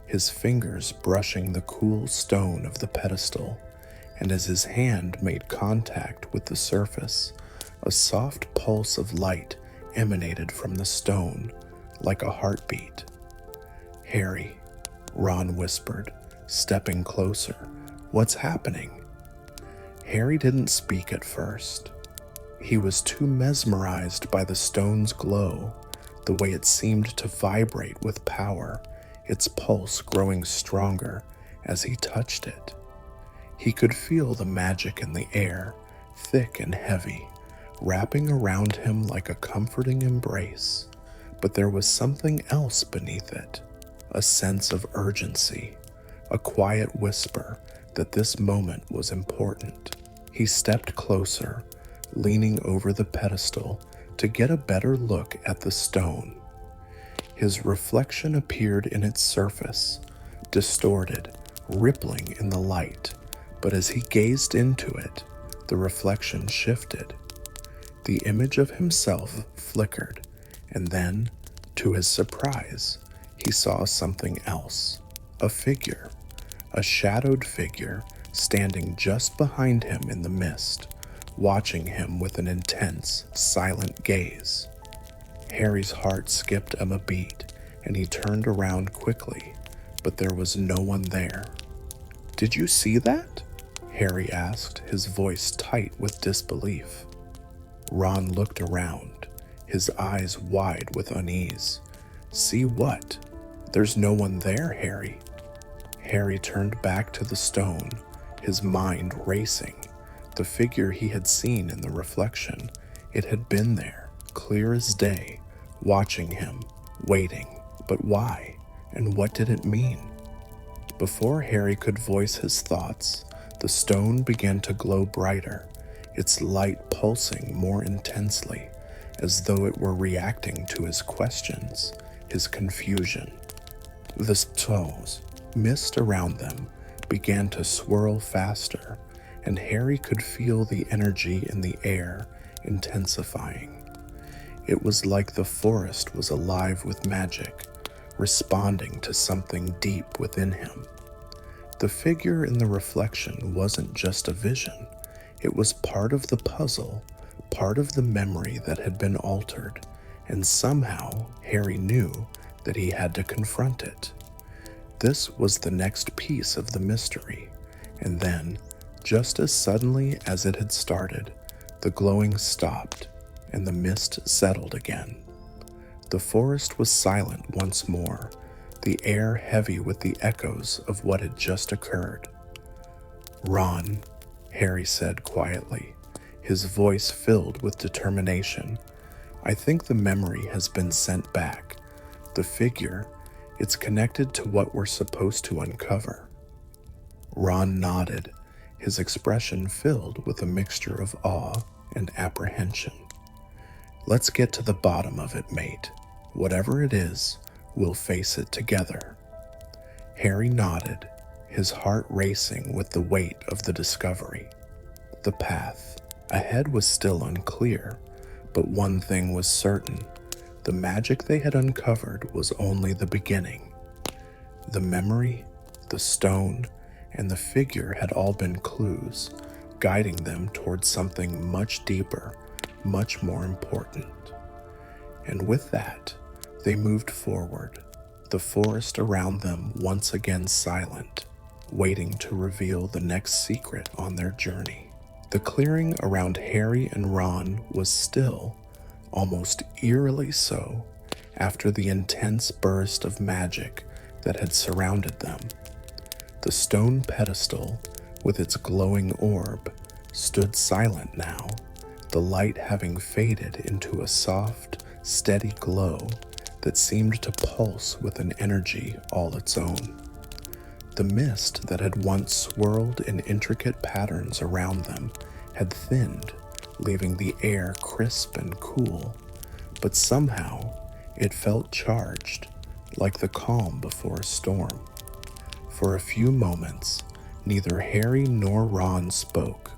his fingers brushing the cool stone of the pedestal, and as his hand made contact with the surface, a soft pulse of light emanated from the stone, like a heartbeat. "Harry," Ron whispered, stepping closer. "What's happening?" Harry didn't speak at first. He was too mesmerized by the stone's glow, the way it seemed to vibrate with power, its pulse growing stronger as he touched it. He could feel the magic in the air, thick and heavy, wrapping around him like a comforting embrace. But there was something else beneath it, a sense of urgency, a quiet whisper that this moment was important. He stepped closer, leaning over the pedestal to get a better look at the stone. His reflection appeared in its surface, distorted, rippling in the light, but as he gazed into it, the reflection shifted. The image of himself flickered, and then, to his surprise, he saw something else, a figure, a shadowed figure standing just behind him in the mist, watching him with an intense, silent gaze. Harry's heart skipped a beat, and he turned around quickly, but there was no one there. "Did you see that?" Harry asked, his voice tight with disbelief. Ron looked around, his eyes wide with unease. "See what? There's no one there, Harry." Harry turned back to the stone, his mind racing. The figure he had seen in the reflection, it had been there, clear as day, watching him, waiting. But why? And what did it mean? Before Harry could voice his thoughts, the stone began to glow brighter, its light pulsing more intensely, as though it were reacting to his questions, his confusion. The stones, mist around them, began to swirl faster, and Harry could feel the energy in the air intensifying. It was like the forest was alive with magic, responding to something deep within him. The figure in the reflection wasn't just a vision, it was part of the puzzle, part of the memory that had been altered, and somehow Harry knew that he had to confront it. This was the next piece of the mystery, and then, just as suddenly as it had started, the glowing stopped and the mist settled again. The forest was silent once more, the air heavy with the echoes of what had just occurred. "Ron," Harry said quietly, his voice filled with determination, "I think the memory has been sent back. The figure, it's connected to what we're supposed to uncover." Ron nodded, his expression filled with a mixture of awe and apprehension. "Let's get to the bottom of it, mate. Whatever it is, we'll face it together." Harry nodded, his heart racing with the weight of the discovery. The path ahead was still unclear, but one thing was certain: the magic they had uncovered was only the beginning. The memory, the stone, and the figure had all been clues, guiding them towards something much deeper, much more important. And with that, they moved forward, the forest around them once again silent, waiting to reveal the next secret on their journey. The clearing around Harry and Ron was still, almost eerily so, after the intense burst of magic that had surrounded them. The stone pedestal, with its glowing orb, stood silent now, the light having faded into a soft, steady glow that seemed to pulse with an energy all its own. The mist that had once swirled in intricate patterns around them had thinned, leaving the air crisp and cool, but somehow it felt charged, like the calm before a storm. For a few moments, neither Harry nor Ron spoke,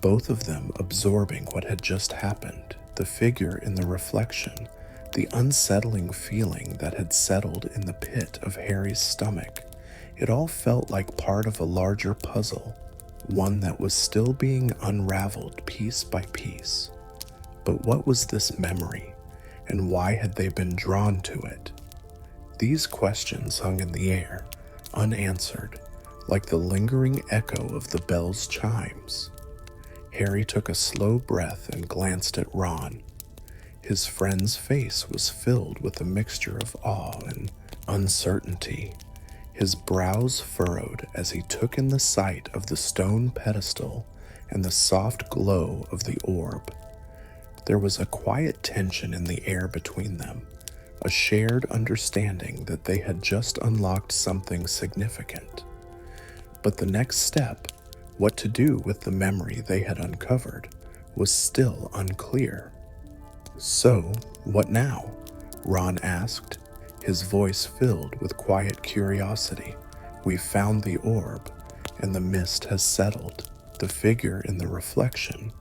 both of them absorbing what had just happened, the figure in the reflection, the unsettling feeling that had settled in the pit of Harry's stomach. It all felt like part of a larger puzzle, one that was still being unraveled piece by piece. But what was this memory, and why had they been drawn to it? These questions hung in the air, unanswered, like the lingering echo of the bell's chimes. Harry took a slow breath and glanced at Ron. His friend's face was filled with a mixture of awe and uncertainty. His brows furrowed as he took in the sight of the stone pedestal and the soft glow of the orb. There was a quiet tension in the air between them, a shared understanding that they had just unlocked something significant. But the next step, what to do with the memory they had uncovered, was still unclear. "So, what now?" Ron asked, his voice filled with quiet curiosity. "We've found the orb, and the mist has settled. The figure in the reflection.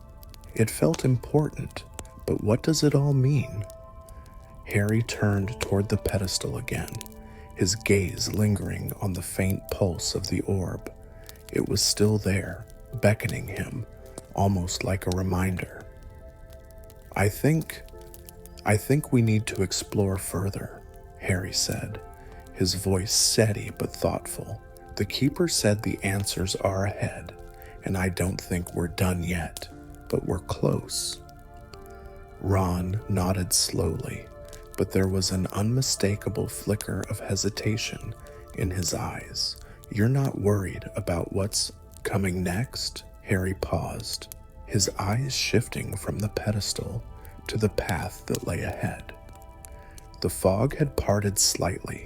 It felt important, but what does it all mean?" Harry turned toward the pedestal again, his gaze lingering on the faint pulse of the orb. It was still there, beckoning him, almost like a reminder. I think we need to explore further," Harry said, his voice steady but thoughtful. "The Keeper said the answers are ahead, and I don't think we're done yet, but we're close." Ron nodded slowly, but there was an unmistakable flicker of hesitation in his eyes. "You're not worried about what's coming next?" Harry paused, his eyes shifting from the pedestal to the path that lay ahead. The fog had parted slightly,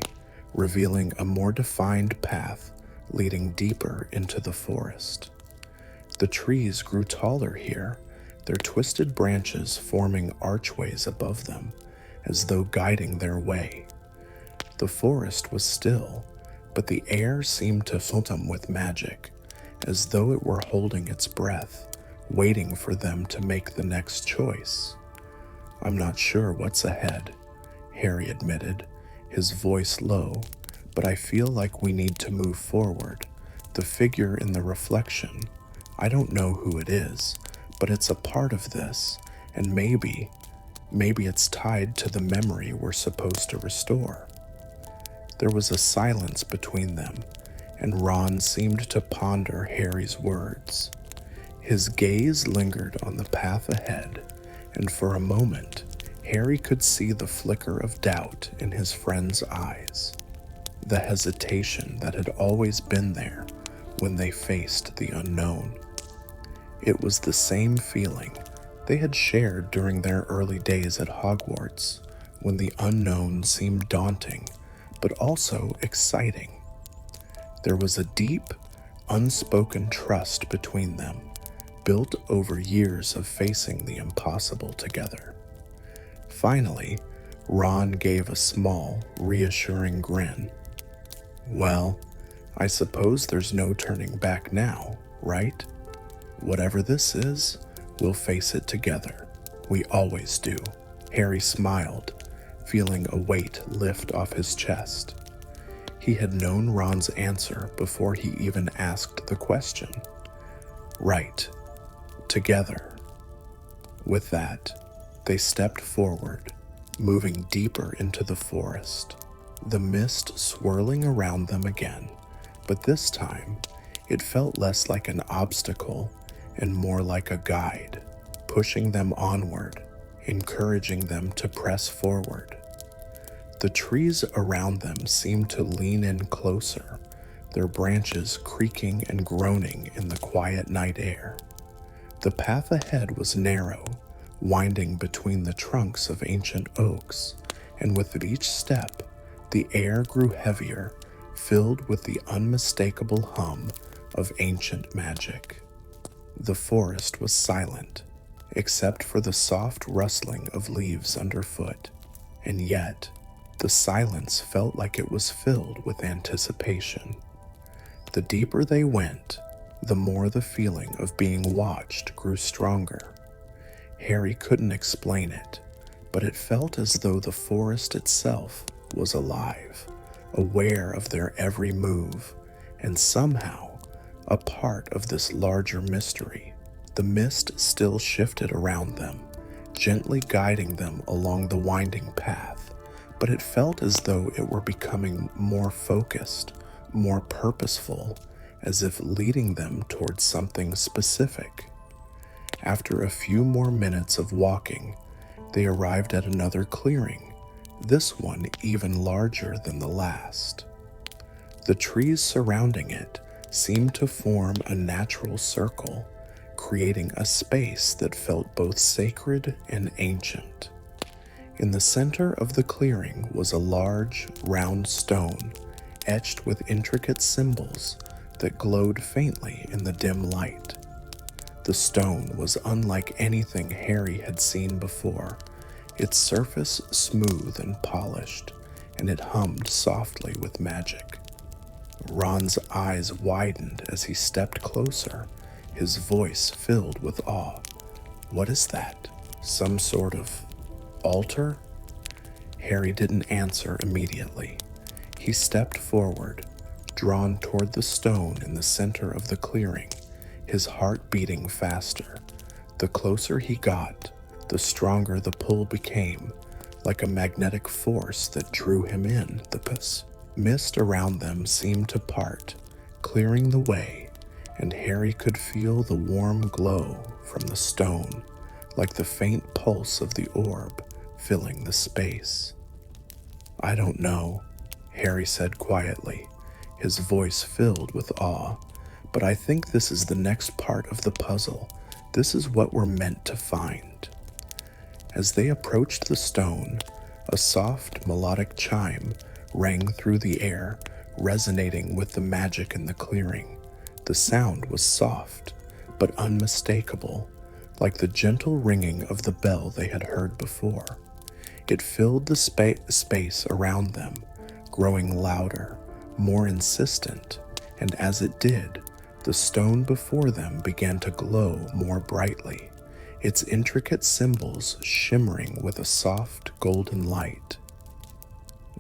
revealing a more defined path leading deeper into the forest. The trees grew taller here, their twisted branches forming archways above them, as though guiding their way. The forest was still, but the air seemed to fill them with magic, as though it were holding its breath, waiting for them to make the next choice. "I'm not sure what's ahead," Harry admitted, his voice low. "But I feel like we need to move forward. The figure in the reflection, I don't know who it is, but it's a part of this, and maybe it's tied to the memory we're supposed to restore." There was a silence between them, and Ron seemed to ponder Harry's words. His gaze lingered on the path ahead, and for a moment, Harry could see the flicker of doubt in his friend's eyes, the hesitation that had always been there when they faced the unknown. It was the same feeling they had shared during their early days at Hogwarts, when the unknown seemed daunting, but also exciting. There was a deep, unspoken trust between them, built over years of facing the impossible together. Finally, Ron gave a small, reassuring grin. "Well, I suppose there's no turning back now, right? Whatever this is, we'll face it together. We always do." Harry smiled, feeling a weight lift off his chest. He had known Ron's answer before he even asked the question. Right. Together. With that, they stepped forward, moving deeper into the forest, the mist swirling around them again, but this time it felt less like an obstacle and more like a guide, pushing them onward, encouraging them to press forward. The trees around them seemed to lean in closer, their branches creaking and groaning in the quiet night air. The path ahead was narrow, winding between the trunks of ancient oaks, and with each step, the air grew heavier, filled with the unmistakable hum of ancient magic. The forest was silent, except for the soft rustling of leaves underfoot, and yet the silence felt like it was filled with anticipation. The deeper they went, the more the feeling of being watched grew stronger. Harry couldn't explain it, but it felt as though the forest itself was alive, aware of their every move, and somehow a part of this larger mystery. The mist still shifted around them, gently guiding them along the winding path, but it felt as though it were becoming more focused, more purposeful, as if leading them towards something specific. After a few more minutes of walking, they arrived at another clearing, this one even larger than the last. The trees surrounding it seemed to form a natural circle, creating a space that felt both sacred and ancient. In the center of the clearing was a large, round stone, etched with intricate symbols that glowed faintly in the dim light. The stone was unlike anything Harry had seen before, its surface smooth and polished, and it hummed softly with magic. Ron's eyes widened as he stepped closer, his voice filled with awe. "What is that? Some sort of altar?" Harry didn't answer immediately. He stepped forward, drawn toward the stone in the center of the clearing, his heart beating faster. The closer he got, the stronger the pull became, like a magnetic force that drew him in. The mist around them seemed to part, clearing the way, and Harry could feel the warm glow from the stone, like the faint pulse of the orb filling the space. "I don't know," Harry said quietly, his voice filled with awe, "but I think this is the next part of the puzzle. This is what we're meant to find." As they approached the stone, a soft, melodic chime rang through the air, resonating with the magic in the clearing. The sound was soft, but unmistakable, like the gentle ringing of the bell they had heard before. It filled the space around them, growing louder, more insistent, and as it did, the stone before them began to glow more brightly, its intricate symbols shimmering with a soft golden light.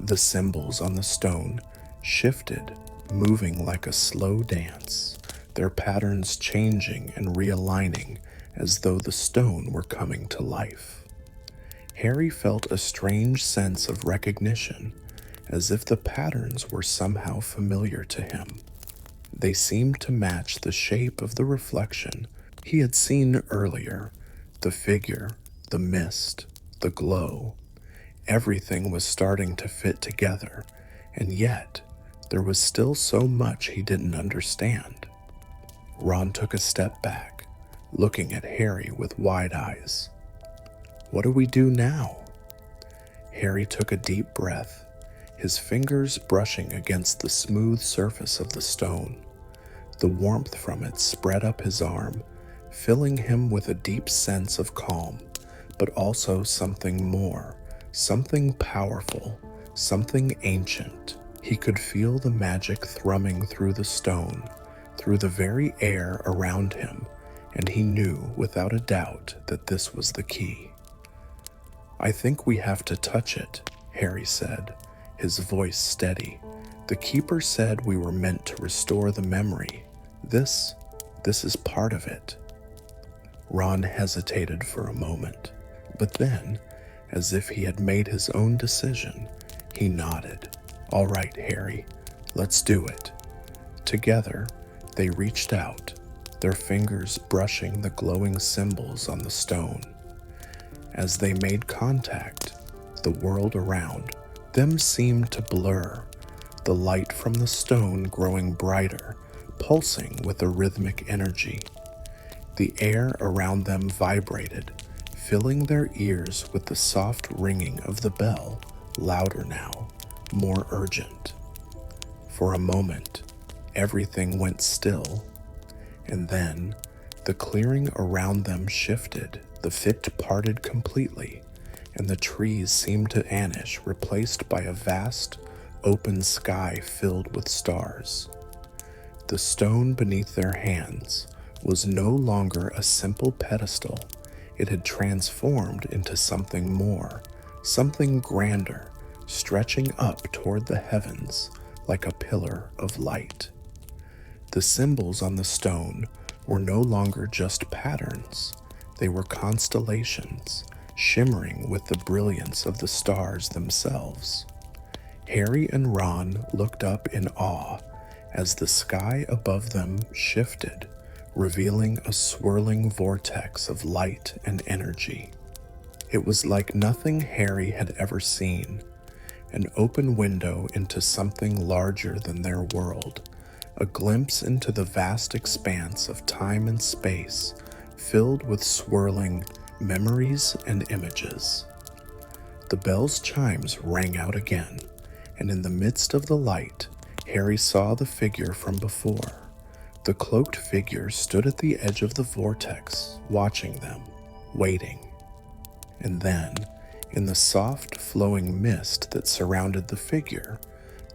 The symbols on the stone shifted, moving like a slow dance, their patterns changing and realigning as though the stone were coming to life. Harry felt a strange sense of recognition, as if the patterns were somehow familiar to him. They seemed to match the shape of the reflection he had seen earlier, the figure, the mist, the glow. Everything was starting to fit together, and yet there was still so much he didn't understand. Ron took a step back, looking at Harry with wide eyes. "What do we do now?" Harry took a deep breath, his fingers brushing against the smooth surface of the stone. The warmth from it spread up his arm, filling him with a deep sense of calm, but also something more, something powerful, something ancient. He could feel the magic thrumming through the stone, through the very air around him, and he knew without a doubt that this was the key. "I think we have to touch it," Harry said, his voice steady. "The keeper said we were meant to restore the memory. This is part of it." Ron hesitated for a moment, but then, as if he had made his own decision, he nodded. "All right, Harry, let's do it." Together, they reached out, their fingers brushing the glowing symbols on the stone. As they made contact, the world around them seemed to blur, the light from the stone growing brighter, pulsing with a rhythmic energy. The air around them vibrated, filling their ears with the soft ringing of the bell, louder now, more urgent. For a moment, everything went still, and then the clearing around them shifted, the fit parted completely, and the trees seemed to vanish, replaced by a vast, open sky filled with stars. The stone beneath their hands was no longer a simple pedestal. It had transformed into something more, something grander, stretching up toward the heavens like a pillar of light. The symbols on the stone were no longer just patterns. They were constellations, shimmering with the brilliance of the stars themselves. Harry and Ron looked up in awe as the sky above them shifted, revealing a swirling vortex of light and energy. It was like nothing Harry had ever seen, an open window into something larger than their world, a glimpse into the vast expanse of time and space, filled with swirling memories and images. The bell's chimes rang out again, and in the midst of the light, Harry saw the figure from before. The cloaked figure stood at the edge of the vortex, watching them, waiting. And then, in the soft, flowing mist that surrounded the figure,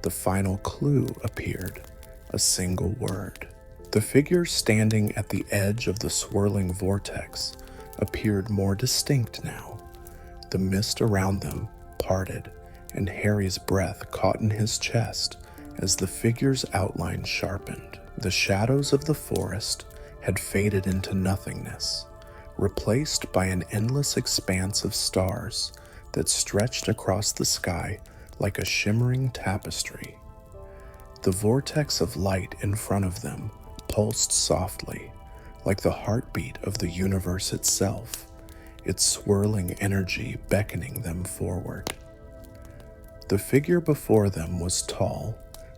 the final clue appeared, a single word. The figure standing at the edge of the swirling vortex appeared more distinct now. The mist around them parted, and Harry's breath caught in his chest as the figure's outline sharpened. The shadows of the forest had faded into nothingness, replaced by an endless expanse of stars that stretched across the sky like a shimmering tapestry. The vortex of light in front of them pulsed softly, like the heartbeat of the universe itself, its swirling energy beckoning them forward. The figure before them was tall,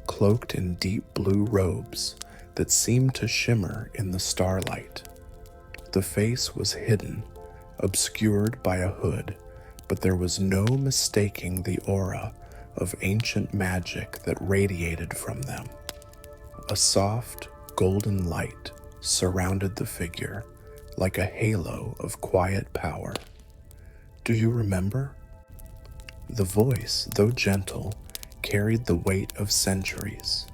cloaked in deep blue robes that seemed to shimmer in the starlight. The face was hidden, obscured by a hood, but there was no mistaking the aura of ancient magic that radiated from them. A soft, golden light surrounded the figure, like a halo of quiet power. "Do you remember?" The voice, though gentle, carried the weight of centuries.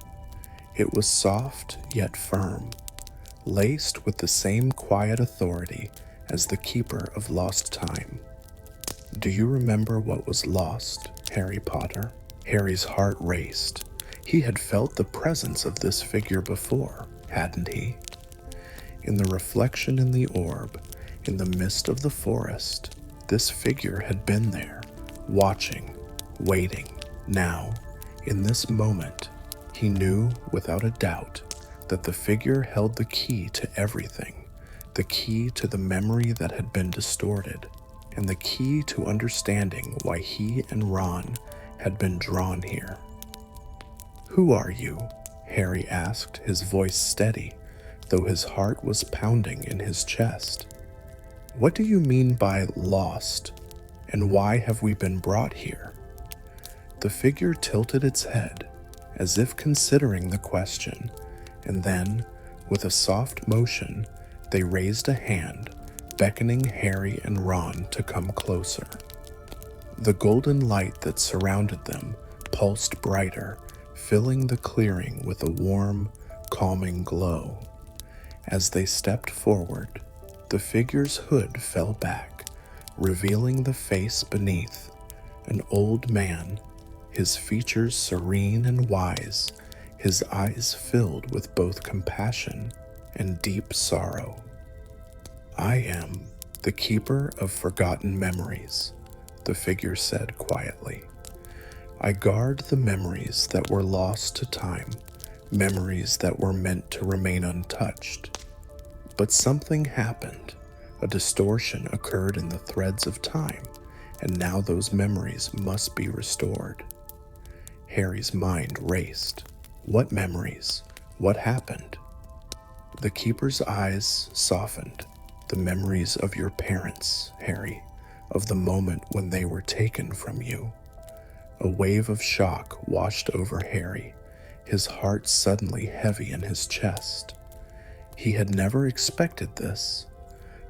It was soft yet firm, laced with the same quiet authority as the keeper of lost time. "Do you remember what was lost, Harry Potter?" Harry's heart raced. He had felt the presence of this figure before, hadn't he? In the reflection in the orb, in the mist of the forest, this figure had been there, watching, waiting. Now, in this moment, he knew without a doubt that the figure held the key to everything, the key to the memory that had been distorted, and the key to understanding why he and Ron had been drawn here. "Who are you?" Harry asked, his voice steady, though his heart was pounding in his chest. "What do you mean by lost, and why have we been brought here?" The figure tilted its head, as if considering the question, and then, with a soft motion, they raised a hand, beckoning Harry and Ron to come closer. The golden light that surrounded them pulsed brighter, filling the clearing with a warm, calming glow. As they stepped forward, the figure's hood fell back, revealing the face beneath, an old man, his features serene and wise, his eyes filled with both compassion and deep sorrow. "I am the keeper of forgotten memories," the figure said quietly. "I guard the memories that were lost to time, memories that were meant to remain untouched. But something happened. A distortion occurred in the threads of time, and now those memories must be restored." Harry's mind raced. What memories? What happened? The keeper's eyes softened. "The memories of your parents, Harry, of the moment when they were taken from you." A wave of shock washed over Harry, his heart suddenly heavy in his chest. He had never expected this.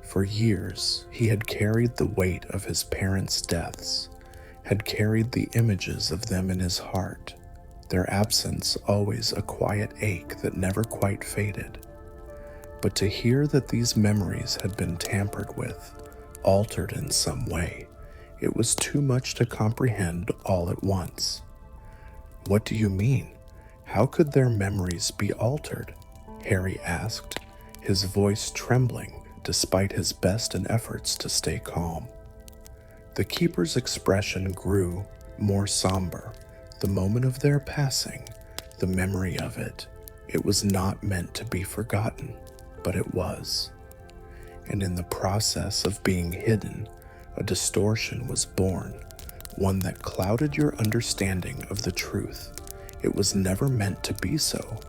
For years, he had carried the weight of his parents' deaths, had carried the images of them in his heart, their absence always a quiet ache that never quite faded. But to hear that these memories had been tampered with, altered in some way, it was too much to comprehend all at once. "What do you mean? How could their memories be altered?" Harry asked, his voice trembling despite his best efforts to stay calm. The keeper's expression grew more somber. The moment of their passing, the memory of it, it was not meant to be forgotten, but it was. And in the process of being hidden, a distortion was born, one that clouded your understanding of the truth. It was never meant to be so.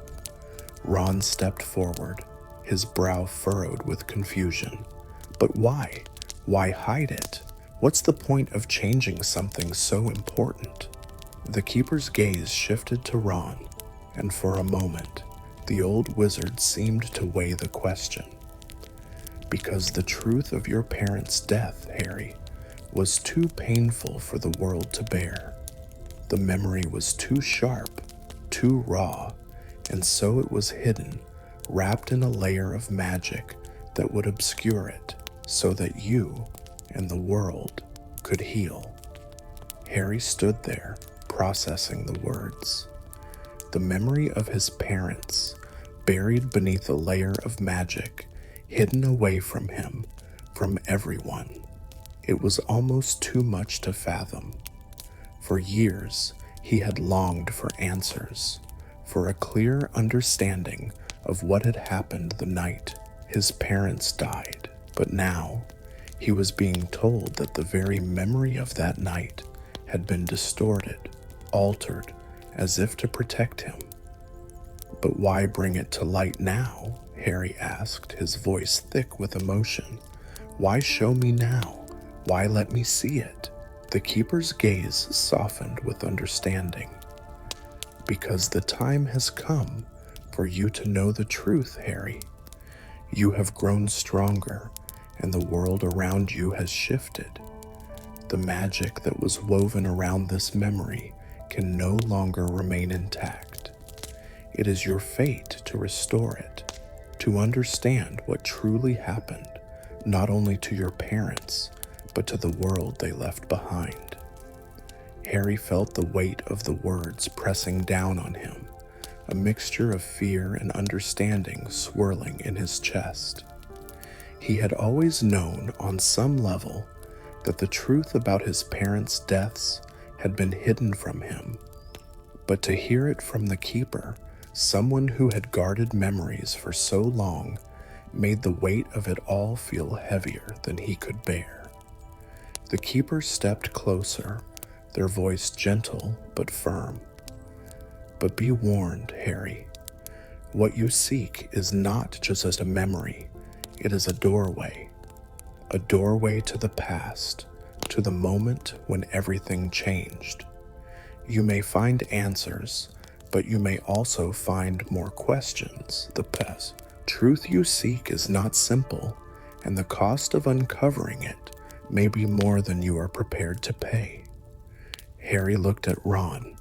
Ron stepped forward, his brow furrowed with confusion. "But why? Why hide it? What's the point of changing something so important?" The keeper's gaze shifted to Ron, and for a moment, the old wizard seemed to weigh the question. "Because the truth of your parents' death, Harry, was too painful for the world to bear. The memory was too sharp, too raw, and so it was hidden, wrapped in a layer of magic that would obscure it, so that you and the world could heal." Harry stood there, processing the words. The memory of his parents, buried beneath a layer of magic, hidden away from him, from everyone. It was almost too much to fathom. For years, he had longed for answers, for a clear understanding of what had happened the night his parents died. But now, he was being told that the very memory of that night had been distorted, altered, as if to protect him. "But why bring it to light now?" Harry asked, his voice thick with emotion. "Why show me now? Why let me see it?" The keeper's gaze softened with understanding. "Because the time has come for you to know the truth, Harry. You have grown stronger, and the world around you has shifted. The magic that was woven around this memory can no longer remain intact. It is your fate to restore it, to understand what truly happened, not only to your parents, but to the world they left behind." Harry felt the weight of the words pressing down on him, a mixture of fear and understanding swirling in his chest. He had always known on some level that the truth about his parents' deaths had been hidden from him, but to hear it from the Keeper, someone who had guarded memories for so long, made the weight of it all feel heavier than he could bear. The Keeper stepped closer, their voice gentle but firm. "But be warned, Harry. What you seek is not just a memory, it is a doorway to the past, to the moment when everything changed. You may find answers, but you may also find more questions. The truth you seek is not simple, and the cost of uncovering it may be more than you are prepared to pay." Harry looked at Ron,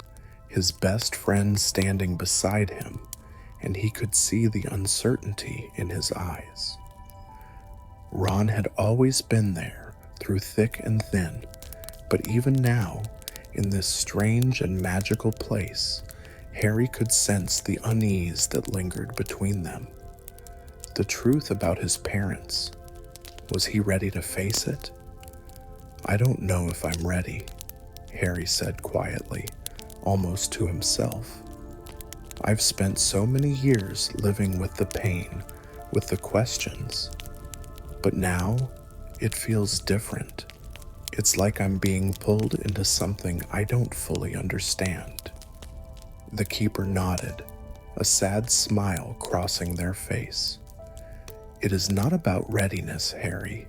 his best friend standing beside him, and he could see the uncertainty in his eyes. Ron had always been there, through thick and thin, but even now, in this strange and magical place, Harry could sense the unease that lingered between them. The truth about his parents. Was he ready to face it? "I don't know if I'm ready," Harry said quietly, almost to himself. "I've spent so many years living with the pain, with the questions. But now, it feels different. It's like I'm being pulled into something I don't fully understand." The Keeper nodded, a sad smile crossing their face. "It is not about readiness, Harry.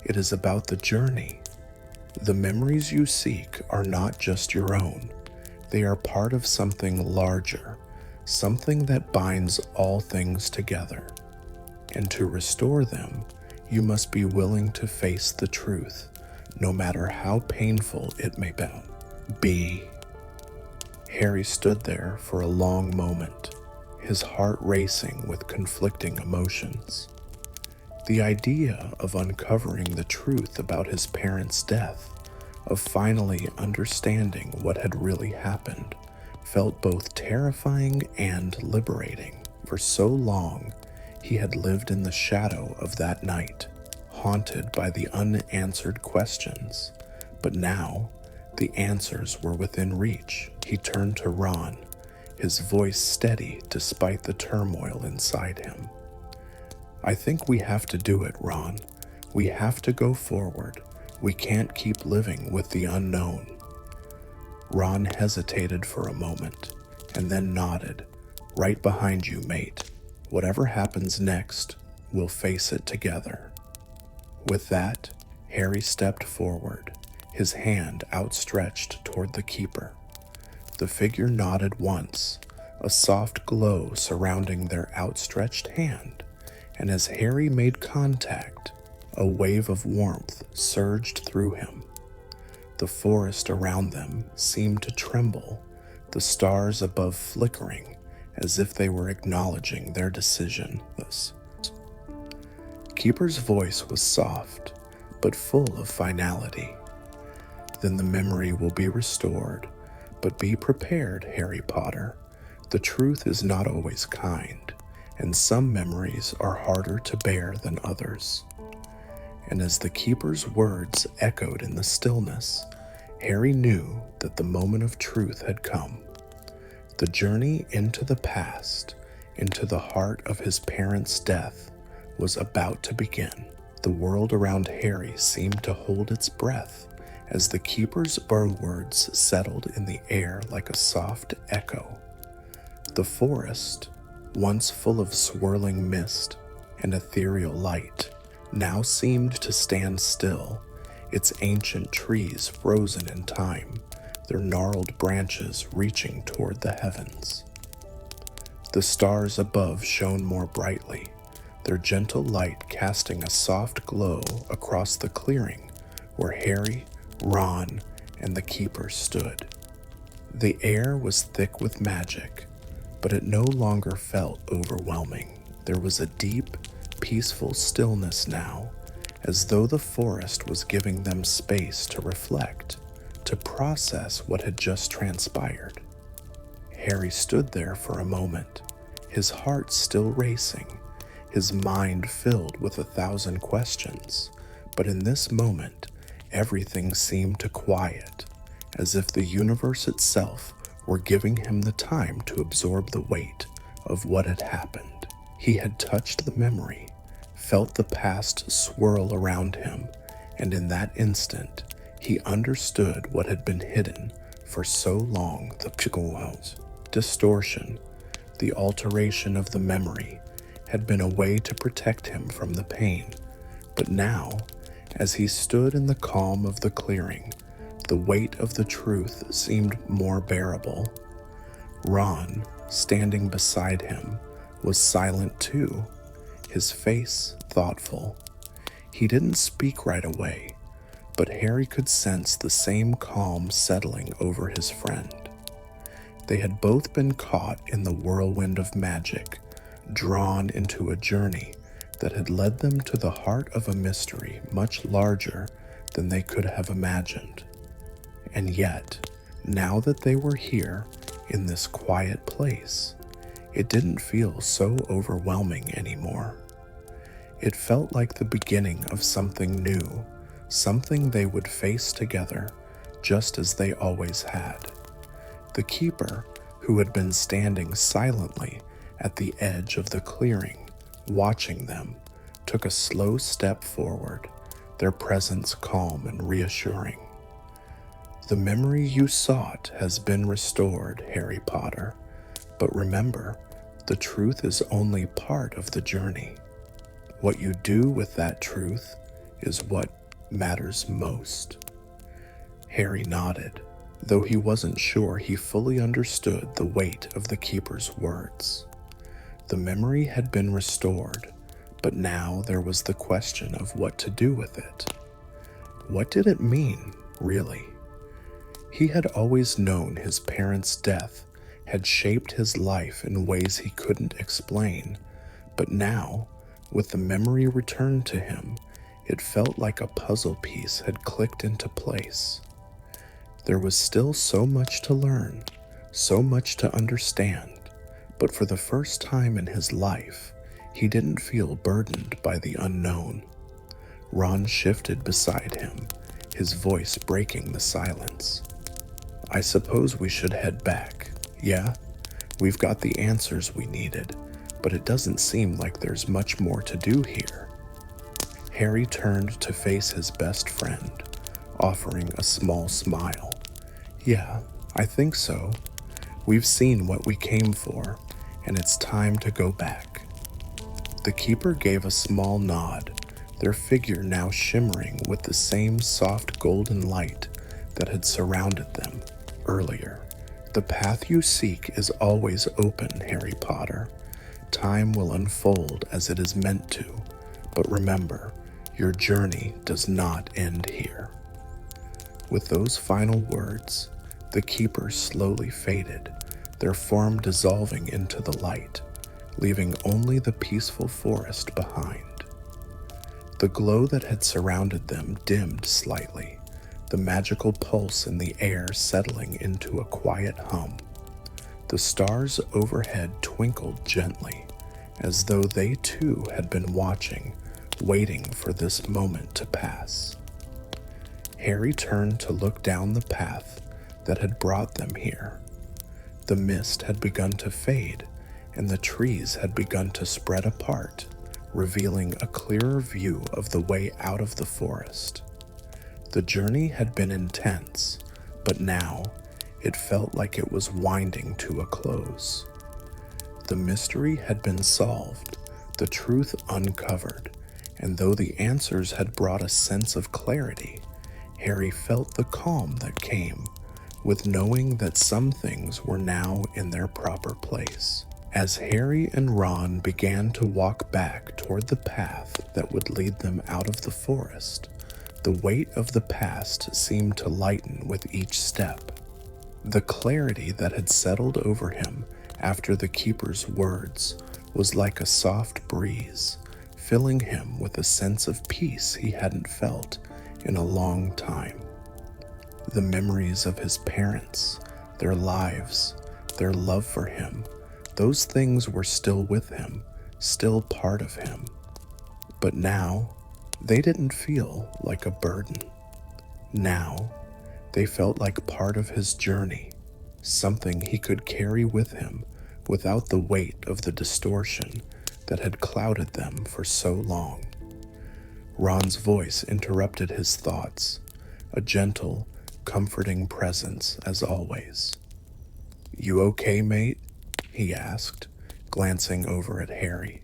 It is about the journey. The memories you seek are not just your own. They are part of something larger, something that binds all things together. And to restore them, you must be willing to face the truth, no matter how painful it may be." Harry stood there for a long moment, his heart racing with conflicting emotions. The idea of uncovering the truth about his parents' death, of finally understanding what had really happened, felt both terrifying and liberating. For so long, he had lived in the shadow of that night, haunted by the unanswered questions. But now, the answers were within reach. He turned to Ron, his voice steady despite the turmoil inside him. "I think we have to do it, Ron. We have to go forward. We can't keep living with the unknown." Ron hesitated for a moment, and then nodded. "Right behind you, mate. Whatever happens next, we'll face it together." With that, Harry stepped forward, his hand outstretched toward the Keeper. The figure nodded once, a soft glow surrounding their outstretched hand, and as Harry made contact, a wave of warmth surged through him. The forest around them seemed to tremble, the stars above flickering as if they were acknowledging their decision. Keeper's voice was soft, but full of finality. "Then the memory will be restored, but be prepared, Harry Potter. The truth is not always kind, and some memories are harder to bear than others." And as the Keeper's words echoed in the stillness, Harry knew that the moment of truth had come. The journey into the past, into the heart of his parents' death, was about to begin. The world around Harry seemed to hold its breath as the Keeper's words settled in the air like a soft echo. The forest, once full of swirling mist and ethereal light, now seemed to stand still, its ancient trees frozen in time, their gnarled branches reaching toward the heavens. The stars above shone more brightly, their gentle light casting a soft glow across the clearing where Harry, Ron, and the Keeper stood. The air was thick with magic, but it no longer felt overwhelming. There was a deep, peaceful stillness now, as though the forest was giving them space to reflect, to process what had just transpired. Harry stood there for a moment, his heart still racing, his mind filled with 1,000 questions. But in this moment, everything seemed to quiet, as if the universe itself were giving him the time to absorb the weight of what had happened. He had touched the memory, felt the past swirl around him, and in that instant, he understood what had been hidden for so long. The distortion, the alteration of the memory, had been a way to protect him from the pain. But now, as he stood in the calm of the clearing, the weight of the truth seemed more bearable. Ron, standing beside him, was silent too, his face thoughtful. He didn't speak right away, but Harry could sense the same calm settling over his friend. They had both been caught in the whirlwind of magic, drawn into a journey that had led them to the heart of a mystery much larger than they could have imagined. And yet, now that they were here in this quiet place, it didn't feel so overwhelming anymore. It felt like the beginning of something new, something they would face together, just as they always had. The keeper, who had been standing silently at the edge of the clearing, watching them, took a slow step forward, their presence calm and reassuring. "The memory you sought has been restored, Harry Potter, but remember, the truth is only part of the journey. What you do with that truth is what matters most." Harry nodded, though he wasn't sure he fully understood the weight of the keeper's words. The memory had been restored, but now there was the question of what to do with it. What did it mean, really? He had always known his parents' death had shaped his life in ways he couldn't explain, but now, with the memory returned to him, it felt like a puzzle piece had clicked into place. There was still so much to learn, so much to understand, but for the first time in his life, he didn't feel burdened by the unknown. Ron shifted beside him, his voice breaking the silence. "I suppose we should head back, yeah? We've got the answers we needed, but it doesn't seem like there's much more to do here." Harry turned to face his best friend, offering a small smile. "Yeah, I think so. We've seen what we came for, and it's time to go back." The keeper gave a small nod, their figure now shimmering with the same soft golden light that had surrounded them earlier. "The path you seek is always open, Harry Potter. Time will unfold as it is meant to, but remember, your journey does not end here." With those final words, the keeper slowly faded, their form dissolving into the light, leaving only the peaceful forest behind. The glow that had surrounded them dimmed slightly, the magical pulse in the air settling into a quiet hum. The stars overhead twinkled gently, as though they too had been watching, waiting for this moment to pass. Harry turned to look down the path that had brought them here. The mist had begun to fade, and the trees had begun to spread apart, revealing a clearer view of the way out of the forest. The journey had been intense, but now it felt like it was winding to a close. The mystery had been solved, the truth uncovered, and though the answers had brought a sense of clarity, Harry felt the calm that came with knowing that some things were now in their proper place. As Harry and Ron began to walk back toward the path that would lead them out of the forest, the weight of the past seemed to lighten with each step. The clarity that had settled over him after the keeper's words was like a soft breeze, filling him with a sense of peace he hadn't felt in a long time. The memories of his parents, their lives, their love for him, those things were still with him, still part of him. But now, they didn't feel like a burden. Now, they felt like part of his journey, something he could carry with him without the weight of the distortion that had clouded them for so long. Ron's voice interrupted his thoughts, a gentle, comforting presence as always. "You okay, mate?" he asked, glancing over at Harry.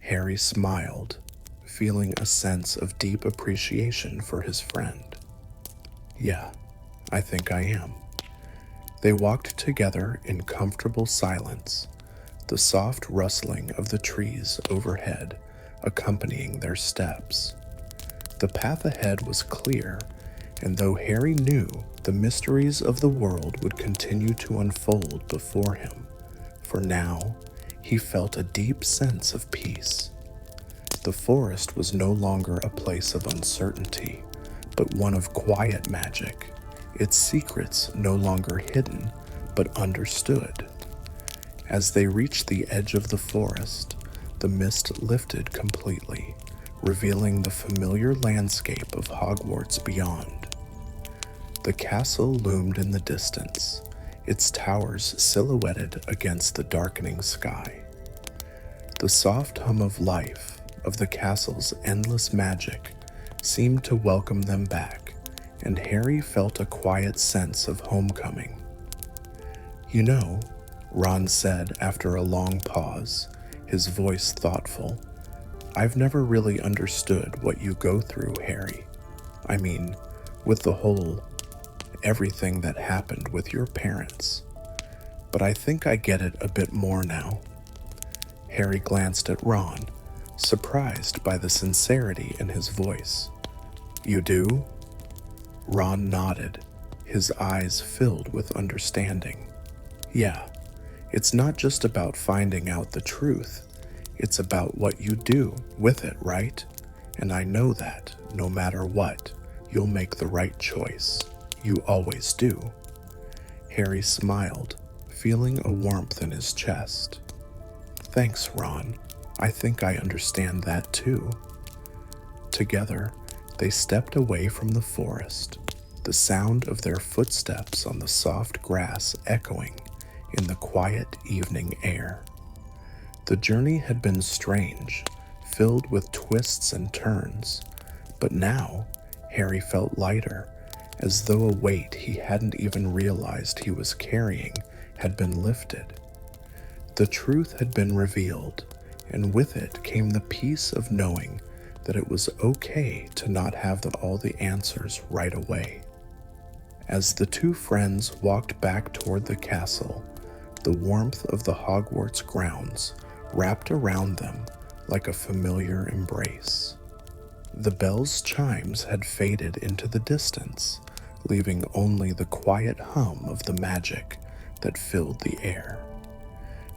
Harry smiled, feeling a sense of deep appreciation for his friend. "Yeah, I think I am." They walked together in comfortable silence, the soft rustling of the trees overhead accompanying their steps. The path ahead was clear, and though Harry knew the mysteries of the world would continue to unfold before him, for now he felt a deep sense of peace. The forest was no longer a place of uncertainty, but one of quiet magic, its secrets no longer hidden, but understood. As they reached the edge of the forest, the mist lifted completely, revealing the familiar landscape of Hogwarts beyond. The castle loomed in the distance, its towers silhouetted against the darkening sky. The soft hum of life, of the castle's endless magic, seemed to welcome them back, and Harry felt a quiet sense of homecoming. "You know," Ron said after a long pause, his voice thoughtful, "I've never really understood what you go through, Harry. I mean, with the whole everything that happened with your parents. But I think I get it a bit more now." Harry glanced at Ron, surprised by the sincerity in his voice. "You do?" Ron nodded, his eyes filled with understanding. "Yeah, it's not just about finding out the truth. It's about what you do with it, right? And I know that, no matter what, you'll make the right choice. You always do." Harry smiled, feeling a warmth in his chest. "Thanks, Ron. I think I understand that too." Together, they stepped away from the forest, the sound of their footsteps on the soft grass echoing in the quiet evening air. The journey had been strange, filled with twists and turns, but now Harry felt lighter, as though a weight he hadn't even realized he was carrying had been lifted. The truth had been revealed, and with it came the peace of knowing that it was okay to not have all the answers right away. As the two friends walked back toward the castle, the warmth of the Hogwarts grounds wrapped around them like a familiar embrace. The bell's chimes had faded into the distance, leaving only the quiet hum of the magic that filled the air.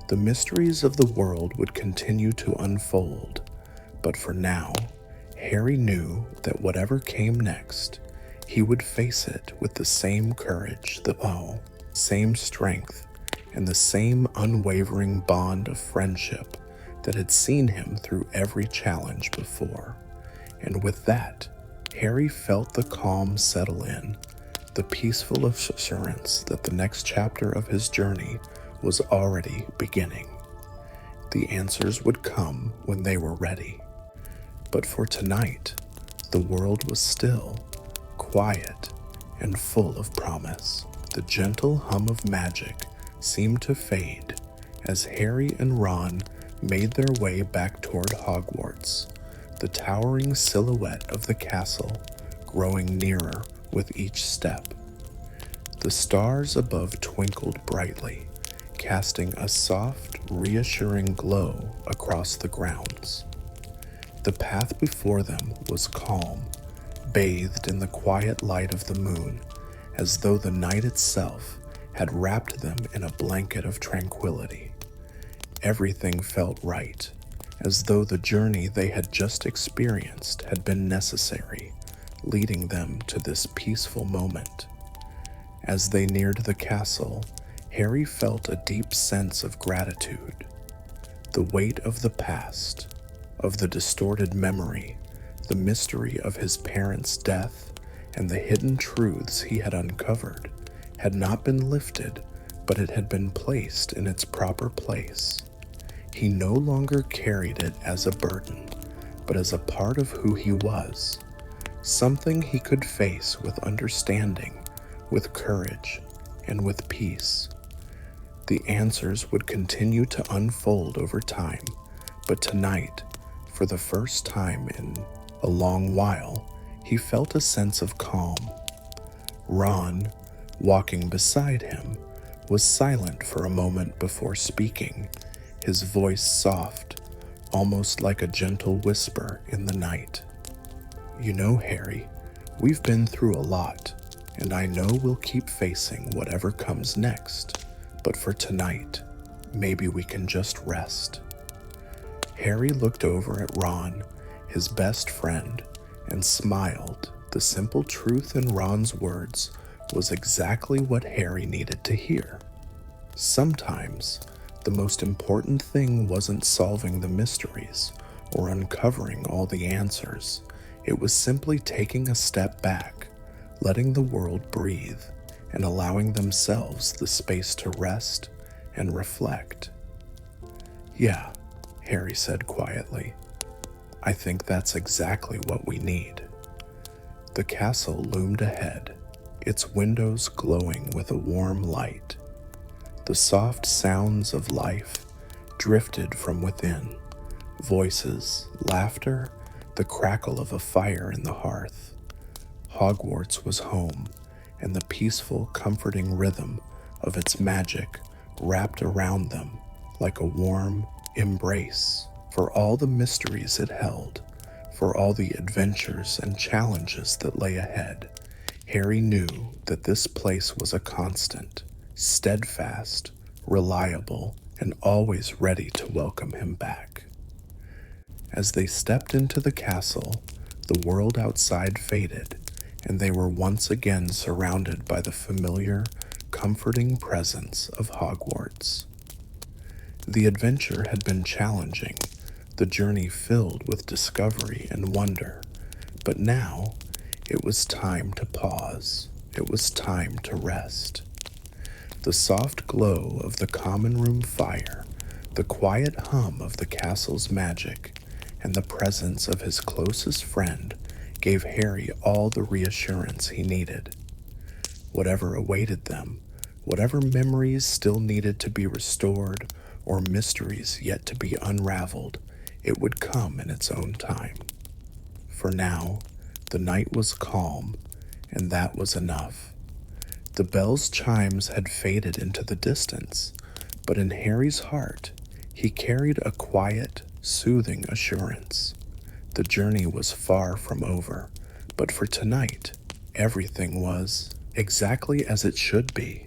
The mysteries of the world would continue to unfold, but for now, Harry knew that whatever came next, he would face it with the same courage, same strength, and the same unwavering bond of friendship that had seen him through every challenge before. And with that, Harry felt the calm settle in, the peaceful assurance that the next chapter of his journey was already beginning. The answers would come when they were ready. But for tonight, the world was still, quiet, and full of promise. The gentle hum of magic seemed to fade as Harry and Ron made their way back toward Hogwarts, the towering silhouette of the castle growing nearer with each step. The stars above twinkled brightly, casting a soft, reassuring glow across the grounds. The path before them was calm, bathed in the quiet light of the moon, as though the night itself had wrapped them in a blanket of tranquility. Everything felt right, as though the journey they had just experienced had been necessary, leading them to this peaceful moment. As they neared the castle, Harry felt a deep sense of gratitude. The weight of the past, of the distorted memory, the mystery of his parents' death, and the hidden truths he had uncovered had not been lifted, but it had been placed in its proper place. He no longer carried it as a burden, but as a part of who he was, something he could face with understanding, with courage, and with peace. The answers would continue to unfold over time, but tonight, for the first time in a long while, he felt a sense of calm. Ron, walking beside him, was silent for a moment before speaking, his voice soft, almost like a gentle whisper in the night. "You know, Harry, we've been through a lot, and I know we'll keep facing whatever comes next, but for tonight, maybe we can just rest." Harry looked over at Ron, his best friend, and smiled. The simple truth in Ron's words was exactly what Harry needed to hear. Sometimes, the most important thing wasn't solving the mysteries or uncovering all the answers. It was simply taking a step back, letting the world breathe, and allowing themselves the space to rest and reflect. "Yeah," Harry said quietly. "I think that's exactly what we need." The castle loomed ahead, its windows glowing with a warm light. The soft sounds of life drifted from within, voices, laughter, the crackle of a fire in the hearth. Hogwarts was home, and the peaceful, comforting rhythm of its magic wrapped around them like a warm embrace. For all the mysteries it held, for all the adventures and challenges that lay ahead, Harry knew that this place was a constant, steadfast, reliable, and always ready to welcome him back. As they stepped into the castle, the world outside faded, and they were once again surrounded by the familiar, comforting presence of Hogwarts. The adventure had been challenging, the journey filled with discovery and wonder, but now it was time to pause. It was time to rest. The soft glow of the common room fire, the quiet hum of the castle's magic, and the presence of his closest friend gave Harry all the reassurance he needed. Whatever awaited them, whatever memories still needed to be restored or mysteries yet to be unraveled, it would come in its own time. For now, the night was calm, and that was enough. The bell's chimes had faded into the distance, but in Harry's heart, he carried a quiet, soothing assurance. The journey was far from over, but for tonight, everything was exactly as it should be.